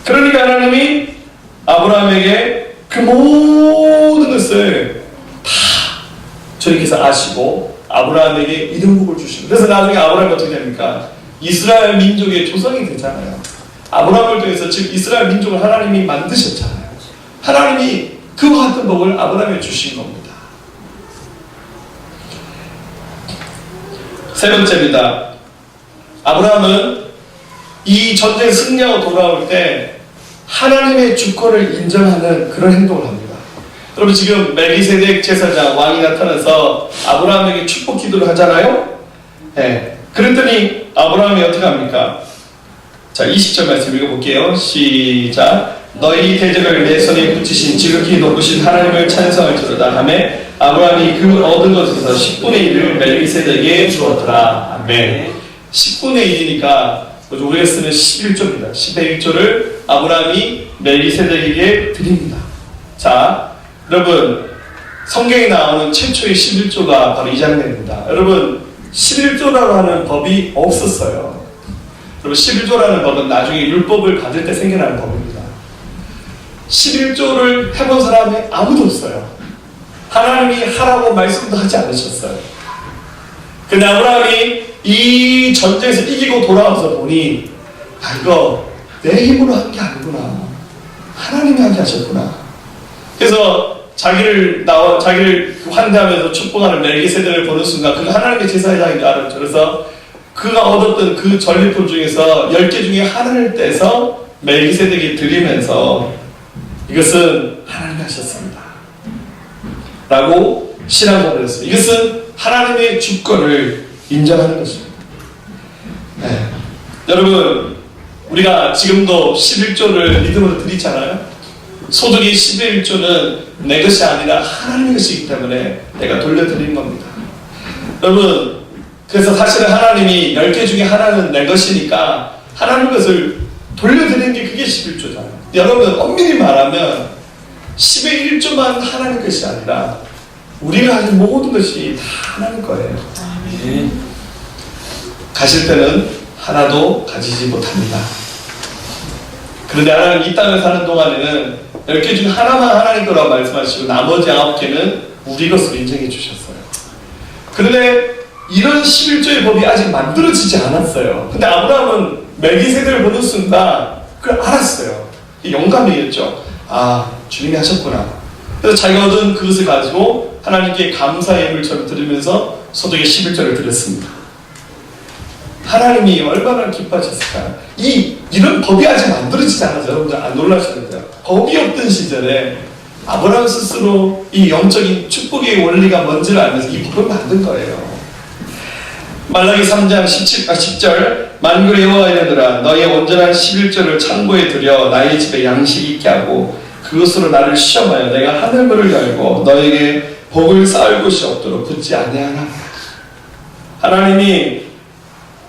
그러니까 하나님이 아브라함에게 그 모든 것을 다 주님께서 아시고 아브라함에게 이등복을 주시고, 그래서 나중에 아브라함이 어떻게 됩니까? 이스라엘 민족의 조상이 되잖아요. 아브라함을 통해서 즉 이스라엘 민족을 하나님이 만드셨잖아요. 하나님이 그와 같은 복을 아브라함에 주신 겁니다. 세 번째입니다. 아브라함은 이 전쟁 승리하고 돌아올 때 하나님의 주권을 인정하는 그런 행동을 합니다. 여러분, 지금 멜기세덱 제사장 왕이 나타나서 아브라함에게 축복 기도를 하잖아요. 네. 그랬더니 아브라함이 어떻게 합니까? 자, 20절 말씀 읽어볼게요. 시작. 너희 대적을 내 손에 붙이신 지극히 높으신 하나님을 찬송할지로다 하며 아브라함이 그 얻은 것에서 10분의 1을 멜기세덱에게 주었더라. 아멘. 10분의 1이니까 우리가 쓰는 11조입니다. 11조를 아브라함이 멜기세덱에게 드립니다. 자, 여러분, 성경에 나오는 최초의 11조가 바로 이 장면입니다. 여러분, 11조라고 하는 법이 없었어요. 여러분, 11조라는 법은 나중에 율법을 받을 때 생겨나는 법입니다. 11조를 해본 사람이 아무도 없어요. 하나님이 하라고 말씀도 하지 않으셨어요. 근데 아브라함이 이 전쟁에서 이기고 돌아와서 보니, 아, 이거 내 힘으로 한 게 아니구나. 하나님이 하게 하셨구나. 그래서 자기를 환대하면서 축복하는 멜기세덱을 보는 순간 그가 하나님의 제사장인 줄 알았죠. 그래서 그가 얻었던 그 전리품 중에서 10개 중에 하나를 떼서 멜기세덱이 드리면서 이것은 하나님이 하셨습니다 라고 신앙고백을 했습니다. 이것은 하나님의 주권을 인정하는 것입니다. 네. 여러분, 우리가 지금도 11조를 믿음으로 드리잖아요. 소득의 11조는 내 것이 아니라 하나님의 것이기 때문에 내가 돌려드리는 겁니다. 여러분, 그래서 사실은 하나님이 10개 중에 하나는 내 것이니까 하나님 것을 돌려드리는 게 그게 11조잖아요. 여러분, 엄밀히 말하면 10의 1조만 하나님 것이 아니라 우리가 가진 모든 것이 다 하나님 거예요. 가실 때는 하나도 가지지 못합니다. 그런데 하나님 이 땅을 사는 동안에는 10개 중 하나만 하나님 거라고 말씀하시고 나머지 9개는 우리 것으로 인정해 주셨어요. 그런데 이런 11조의 법이 아직 만들어지지 않았어요. 근데 아브라함은 멜기세덱을 보는 순간 그걸 알았어요. 영감이겠죠. 아, 주님이 하셨구나. 그래서 자기가 얻은 그것을 가지고 하나님께 감사의 예물처럼 드리면서 소득의 11조를 드렸습니다. 하나님이 얼마나 기뻐하셨을까요? 이런 법이 아직 만들어지지 않아서 여러분들 안 놀라셔도 돼요. 법이 없던 시절에 아브라함 스스로 이 영적인 축복의 원리가 뭔지를 알면서 이 법을 만든 거예요. 말라기 3장 10절 만군의 여호와가 이르노라 너희의 온전한 11조를 창고에 들여 나의 집에 양식이 있게 하고 그것으로 나를 시험하여 내가 하늘문을 열고 너에게 복을 쌓을 곳이 없도록 붙지 아니하나. 하나님이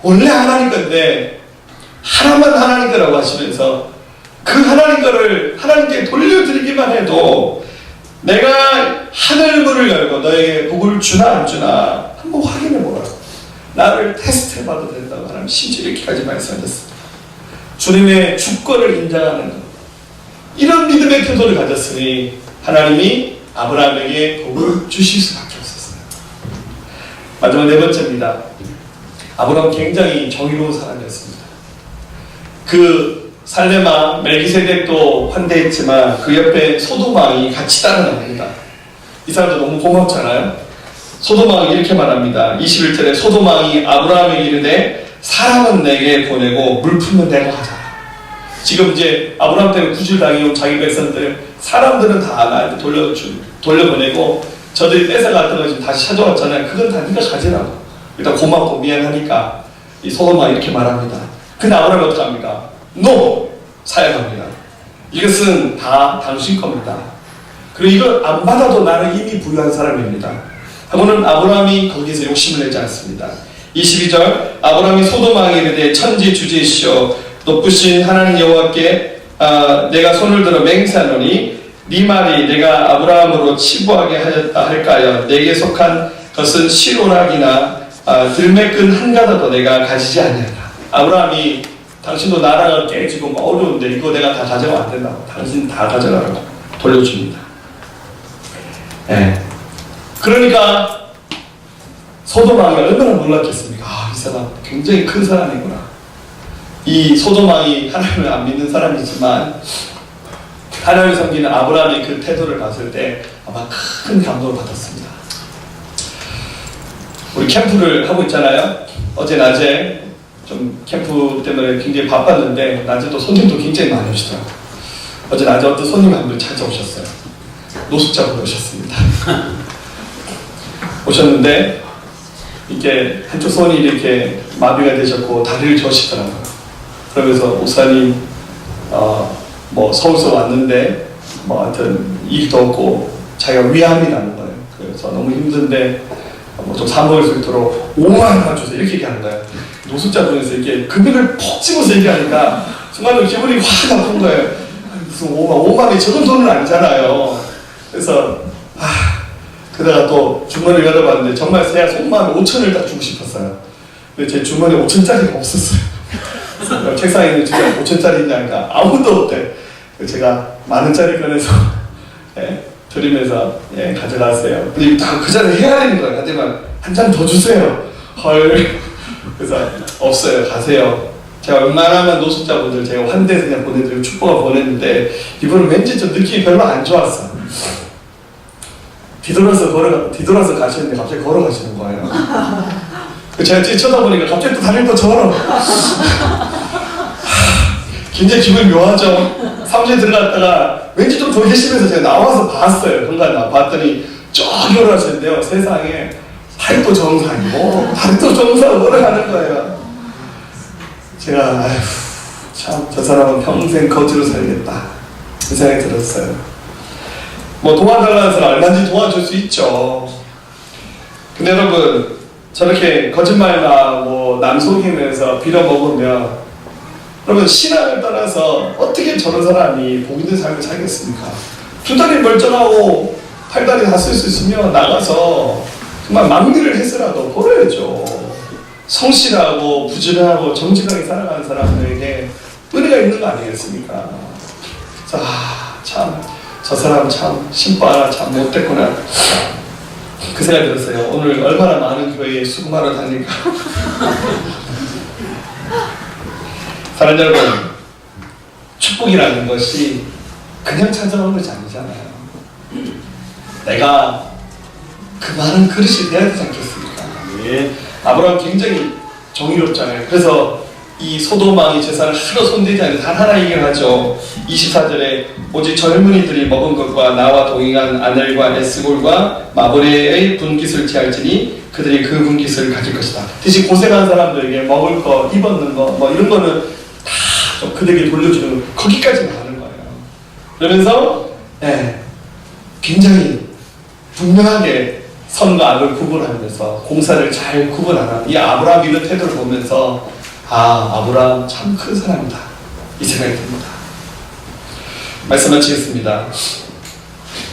원래 하나님 건데 하나만 하나님 거라고 하시면서 그 하나님 거를 하나님께 돌려드리기만 해도 내가 하늘문을 열고 너에게 복을 주나 안 주나 한번 확인해보라. 나를 테스트해봐도 된다고 하나님 심지어 이렇게까지 말씀하셨습니다. 주님의 주권을 인정하는 것, 이런 믿음의 태도를 가졌으니 하나님이 아브라함에게 복을 주실 수밖에 없었어요. 마지막 네 번째입니다. 아브라함은 굉장히 정의로운 사람이었습니다. 그 살레마 멜기세덱도 환대했지만 그 옆에 소돔왕이 같이 따라다닙니다. 이 사람도 너무 고맙잖아요. 소돔왕이 이렇게 말합니다. 21절에 소돔왕이 아브라함에게 이르되 사람은 내게 보내고 물품은 내가 가져라. 지금 이제 아브라함 때문에 구실당해온 자기 백성들 사람들은 다 나한테 돌려보내고 저들이 뺏어갔던 거 지금 다시 찾아왔잖아요. 그건 다 네가 가지라고. 일단 고맙고 미안하니까 이 소돔왕이 이렇게 말합니다. 근데 아브라함이 어떡합니까? NO! 사양합니다. 이것은 다 당신 겁니다. 그리고 이걸 안 받아도 나는 이미 부유한 사람입니다. 하고는 아브라함이 거기서 욕심을 내지 않습니다. 22절 아브라함이 소돔왕에게 이르되 천지 주지시오 높으신 하나님 여호와께 내가 손을 들어 맹세하노니 네 말이 내가 아브라함으로 치부하게 하였다 할까요? 내게 속한 것은 실오락이나 들매끈 한 가닥도 내가 가지지 아니하다. 아브라함이 당신도 나라가 깨지고 뭐 어려운데 이거 내가 다 가져가면 안 된다고. 당신 다 가져가라고 돌려줍니다. 네. 그러니까 소돔왕이 얼마나 놀랐겠습니까? 이 사람 굉장히 큰 사람이구나. 이 소돔왕이 하나님을 안 믿는 사람이지만 하나님을 섬기는 아브라함의 그 태도를 봤을 때 아마 큰 감동을 받았습니다. 우리 캠프를 하고 있잖아요. 어제 낮에 좀 캠프 때문에 굉장히 바빴는데 낮에 또 손님도 굉장히 많이 오시더라고요. 어제 낮에 어떤 손님 한 분 찾아오셨어요. 노숙자분 오셨습니다. 오셨는데 이게 한쪽 손이 이렇게 마비가 되셨고 다리를 저시더라고요. 그러면서 목사님 뭐 서울서 왔는데 뭐 하여튼 일도 없고 자기가 위암이 나는 거예요. 그래서 너무 힘든데 뭐 좀 사 먹을 수 있도록 5만 원만 주세요 이렇게 얘기하는 거예요. 노숙자분에서 이렇게 금액을 퍽 집어서 얘기하니까 순간적으로 기분이 확 나쁜 거예요. 무슨 5만 원이 적은 돈은 아니잖아요. 그래서 그러다가 또 주머니를 열어봤는데 정말 제가 속마음에 5천을 딱 주고 싶었어요. 근데 제 주머니에 5천짜리가 없었어요. 그래서 책상에 있는 진짜 5천짜리 있냐니까 아무도 없대. 그래서 제가 만 원짜리 꺼내서 드리면서 가져가세요. 근데 다 그 자리에 해야 되는 거예요. 하지만 한 잔 더 주세요. 헐. 그래서 없어요. 가세요. 제가 웬만하면 노숙자분들 제가 환대해서 그냥 보내드리고 축복을 보냈는데 이분은 왠지 좀 느낌이 별로 안 좋았어. 뒤돌아서 가시는데 갑자기 걸어가시는 거예요. 제가 쳐다보니까 갑자기 또 다리를 또 저러. 굉장히 기분이 묘하죠. 사무실에 들어갔다가 왠지 좀 더 계시면서 제가 나와서 봤어요. 현관에 봤더니 저기 올라가시는데요. 세상에 다리도 정상이고 다리도 정상으로 걸어가는 거예요. 제가 참 저 사람은 평생 거지로 살겠다 그 생각이 들었어요. 뭐 도와달라는 사람 얼마든지 도와줄 수 있죠. 근데 여러분 저렇게 거짓말나 뭐 남 속이면서 빌어먹으면 여러분 신앙을 떠나서 어떻게 저런 사람이 복 있는 삶을 살겠습니까? 두 다리 멀쩡하고 팔다리 다 쓸 수 있으면 나가서 정말 막리를 해서라도 벌어야죠. 성실하고 부지런하고 정직하게 살아가는 사람들에게 은혜가 있는 거 아니겠습니까? 참 저 사람 참 신바라 참 못됐구나 그 생각이 들었어요. 오늘 얼마나 많은 교회에 수고하러 다닐까. 사랑하는 여러분, 축복이라는 것이 그냥 찾아오는 것이 아니잖아요. 내가 그 많은 그릇이 돼야 되지 않겠습니까? 예. 아브라함 굉장히 정의롭잖아요. 그래서 이 소돔왕이 제사를 하루 손대지 않는 단 하나 얘기를 하죠. 24절에 오직 젊은이들이 먹은 것과 나와 동행한 아넬과 에스골과 마브레의 분깃을 취할지니 그들이 그 분깃을 가질 것이다. 대신 고생한 사람들에게 먹을 거, 입었는 거, 뭐 이런 거는 다 좀 그들에게 돌려주는 거, 거기까지는 가는 거예요. 그러면서 굉장히 분명하게 선과 악을 구분하면서 공사를 잘 구분하는 이 아브라함 이런 태도를 보면서 아브라함 참 큰 사람이다 이 생각이 듭니다. 말씀 마치겠습니다.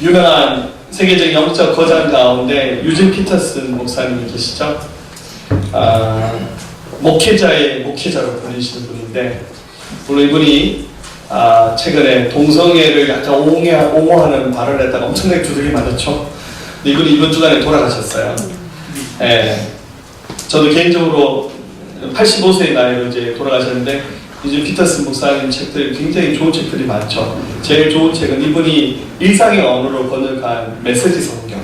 유명한 세계적 영적 거장 가운데 유진 피터슨 목사님이 계시죠. 목회자의 목회자로 불리시는 분인데 물론 이분이 최근에 동성애를 약간 옹호하는 발언을 했다가 엄청나게 두들겨 맞았죠. 근데 이분이 이번 주간에 돌아가셨어요. 저도 개인적으로 85세의 나이로 이제 돌아가셨는데 요즘 피터슨 목사님 책들 굉장히 좋은 책들이 많죠. 제일 좋은 책은 이분이 일상의 언어로 번역한 메시지 성경.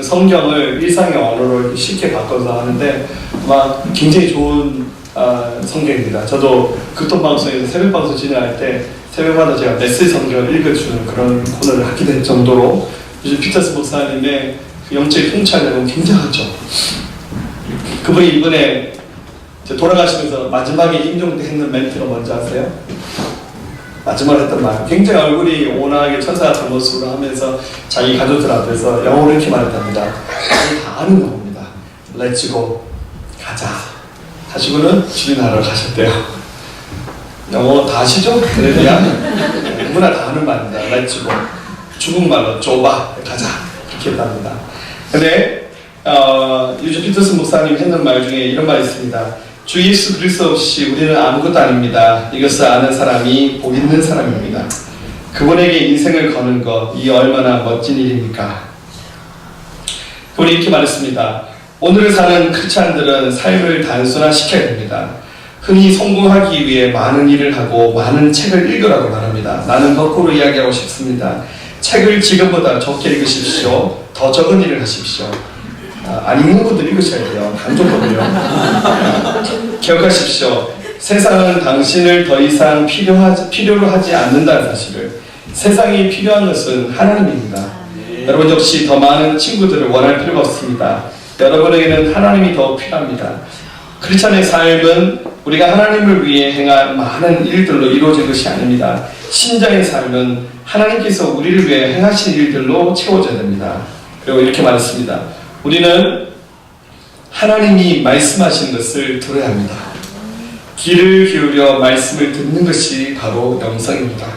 성경을 일상의 언어로 쉽게 바꿔서 하는데 아마 굉장히 좋은 성경입니다. 저도 극동방송에서 새벽방송 진행할 때 새벽마다 제가 메시지 성경을 읽어주는 그런 코너를 하게 될 정도로 요즘 피터슨 목사님의 그 영적인 통찰력은 굉장하죠. 그분이 이번에 돌아가시면서 마지막에 임종 때 했는 멘트가 뭔지 아세요? 마지막에 했던 말, 굉장히 얼굴이 온화하게 천사 같은 모습으로 하면서 자기 가족들 앞에서 영어로 이렇게 말했답니다. 우리 다 아는 겁니다. Let's go, 가자 하시고는 주인하러 가셨대요. 영어 다 아시죠? 그래야 누구나 다 아는 말입니다. Let's go. 중국말로 좁아 가자 이렇게 했답니다. 근데 유즈 피터슨 목사님 했는 말 중에 이런 말이 있습니다. 주 예수 그리스도 없이 우리는 아무것도 아닙니다. 이것을 아는 사람이 복 있는 사람입니다. 그분에게 인생을 거는 것, 이 얼마나 멋진 일입니까? 그분이 이렇게 말했습니다. 오늘을 사는 크리스찬들은 삶을 단순화시켜야 됩니다. 흔히 성공하기 위해 많은 일을 하고 많은 책을 읽으라고 말합니다. 나는 거꾸로 이야기하고 싶습니다. 책을 지금보다 적게 읽으십시오. 더 적은 일을 하십시오. 안 읽는 분들 읽으셔야 돼요. 강조거든요. 기억하십시오. 세상은 당신을 더 이상 필요로 하지 않는다는 사실을. 세상이 필요한 것은 하나님입니다. 여러분 역시 더 많은 친구들을 원할 필요가 없습니다. 여러분에게는 하나님이 더 필요합니다. 크리스찬의 삶은 우리가 하나님을 위해 행한 많은 일들로 이루어진 것이 아닙니다. 신자의 삶은 하나님께서 우리를 위해 행하신 일들로 채워져야 됩니다. 그리고 이렇게 말했습니다. 우리는 하나님이 말씀하신 것을 들어야 합니다. 귀를 기울여 말씀을 듣는 것이 바로 영성입니다.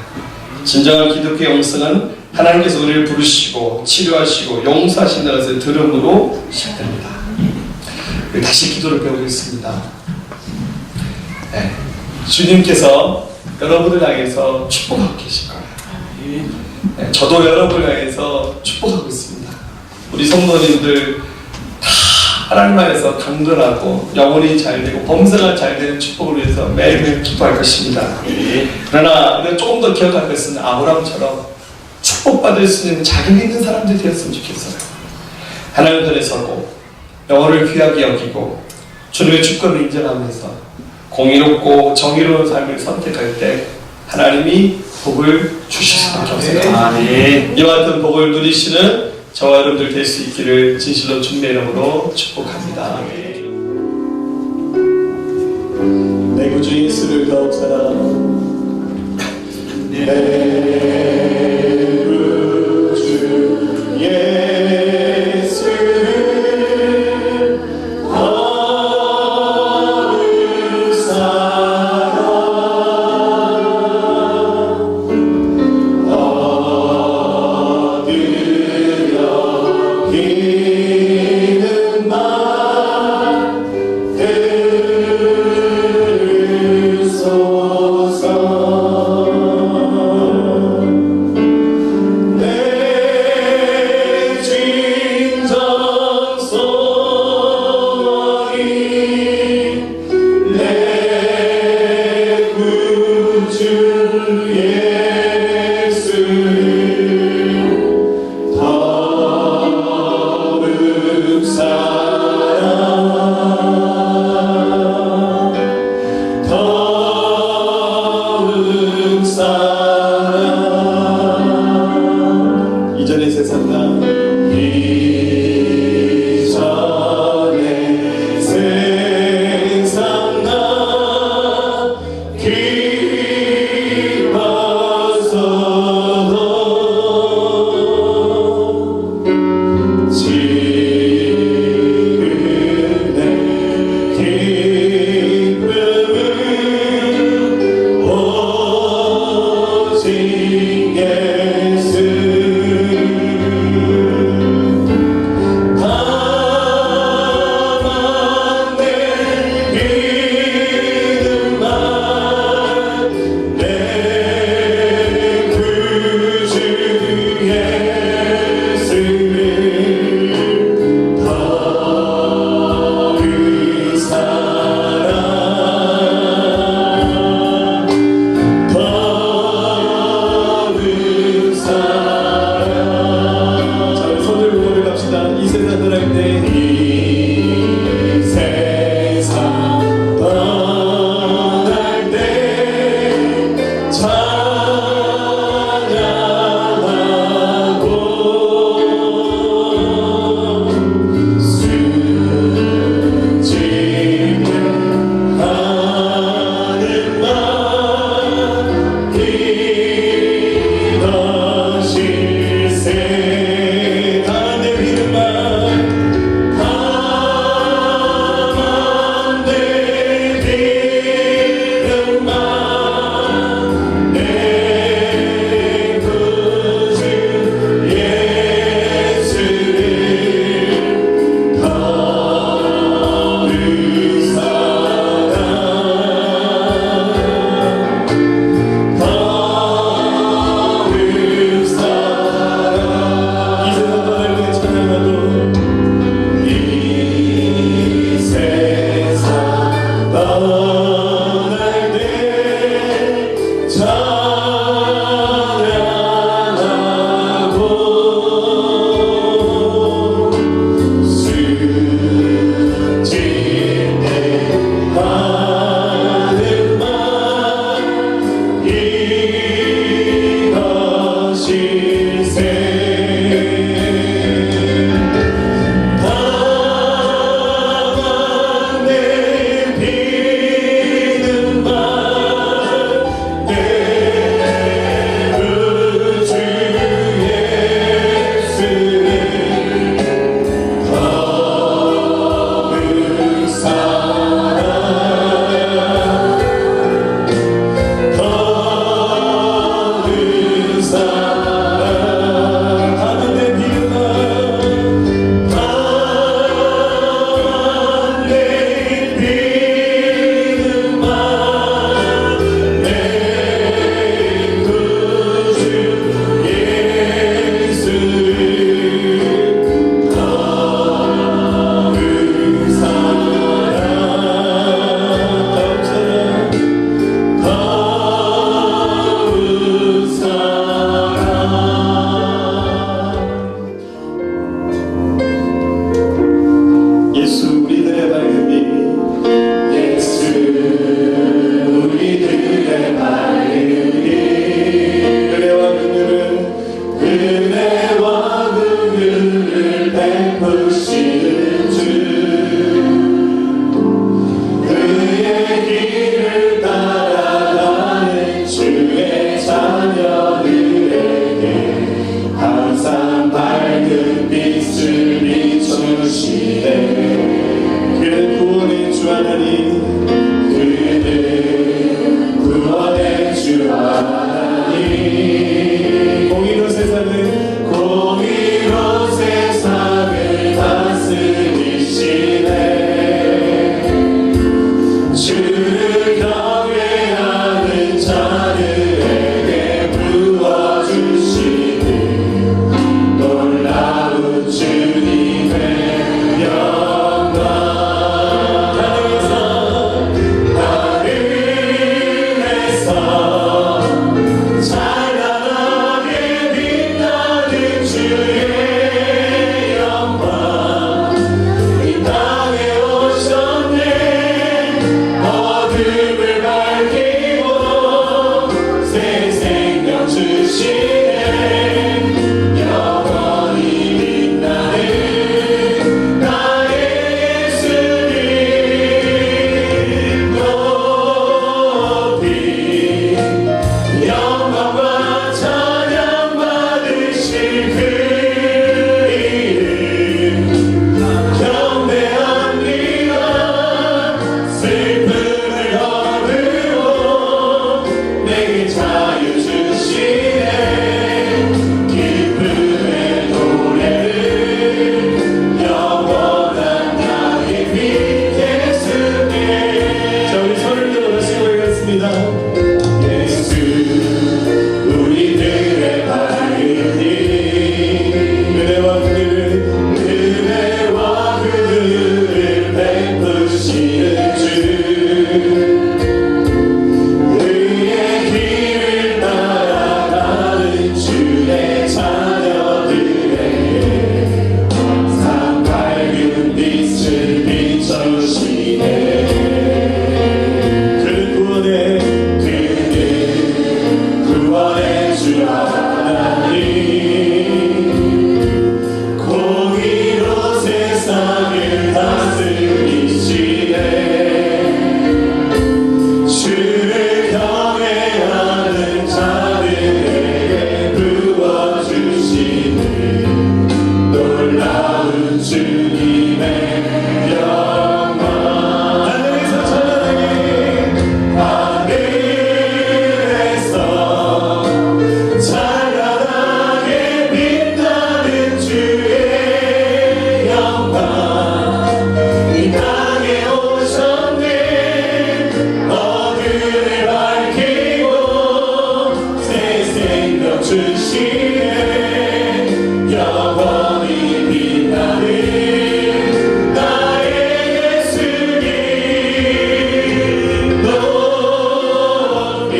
진정한 기독교의 영성은 하나님께서 우리를 부르시고 치료하시고 용서하신다는 것을 들음으로 시작됩니다. 다시 기도를 배우겠습니다. 네. 주님께서 여러분을 향해서 축복하고 계실 거예요. 네. 저도 여러분을 향해서 축복하고 있습니다. 우리 성도님들 다 하나님 안에서 강건하고 영혼이 잘 되고 범사가 잘 되는 축복을 위해서 매일매일 기도할 것입니다. 그러나 우리가 조금 더 기억할 것은 아브라함처럼 축복받을 수 있는 자격 있는 사람들이 되었으면 좋겠어요. 하나님 편에 서고 영혼을 귀하게 여기고 주님의 주권을 인정하면서 공의롭고 정의로운 삶을 선택할 때 하나님이 복을 주실 수밖에 없어요. 이와 같은 복을 누리시는 저와 여러분들 될 수 있기를 진실로 주님의 이름으로 축복합니다. 내 구주 예수를 더욱 사랑 내 구주 예수를 더욱 사랑 기는 말 들으소서. 내 진정 소리 내 구주 예수를 더욱 사랑 더욱 사랑 이전의 세상과 이전의 세상과 기뻐서도 지금의 기쁨은 오직 주시네 영원히 빛나는 나의 예수님 높이 영광과 찬양 받으실 그 이름 경배합니다 슬픔을 거두고 내게 자유 주시네 기쁨의 노래를 영원한 나의 빛 예수님 자, 우리 손을 들어 다시 고백하겠습니다. 예수 우리들의 밝은 빛 은혜와 그를 은혜와 그를 베푸시는 주 그의 길을 따라가는 주의 자녀들에게 산 밝은 빛을 비춰주시네 그는 구원의 주 하나님 공의로 세상을 다스리시네 주를 경외하는 자들에게 부어주시는 놀라운 주님의 영광 하늘에서 찬양하게 하늘에서 찬란하게 빛나는 주의 영광 이 땅에 오셨네 어둠을 밝히고 새 생명 주시네 영원히 빛나는 나의 예수님 높이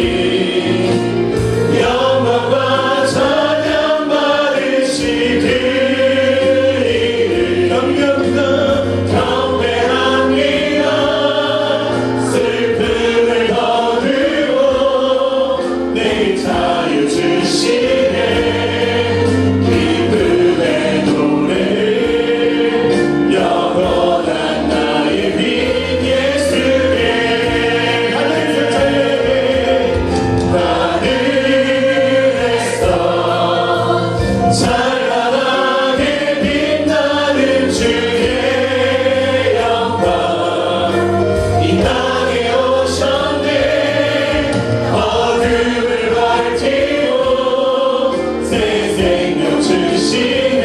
영광과 찬양 받으실 그 이름 경배합니다. 경배합니다 슬픔을 거두고 내게 자유 주시네 기쁨의 노래를 영원한 나의 빛 예수님 하늘에서 찬양해 하늘에서 찬란하게 빛나는 주의 영광 이 땅에 오셨네 어둠을 밝히고 새 생명 주시네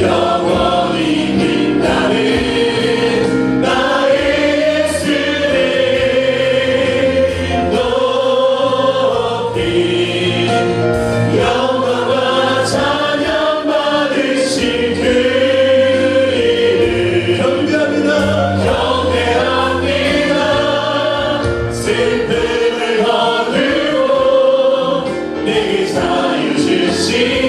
영원히 빛나는 나의 예수님 높이 영광과 찬양 받으실 그 이름 경배합니다. 경배합니다 슬픔을 거두고 내게 자유 주시네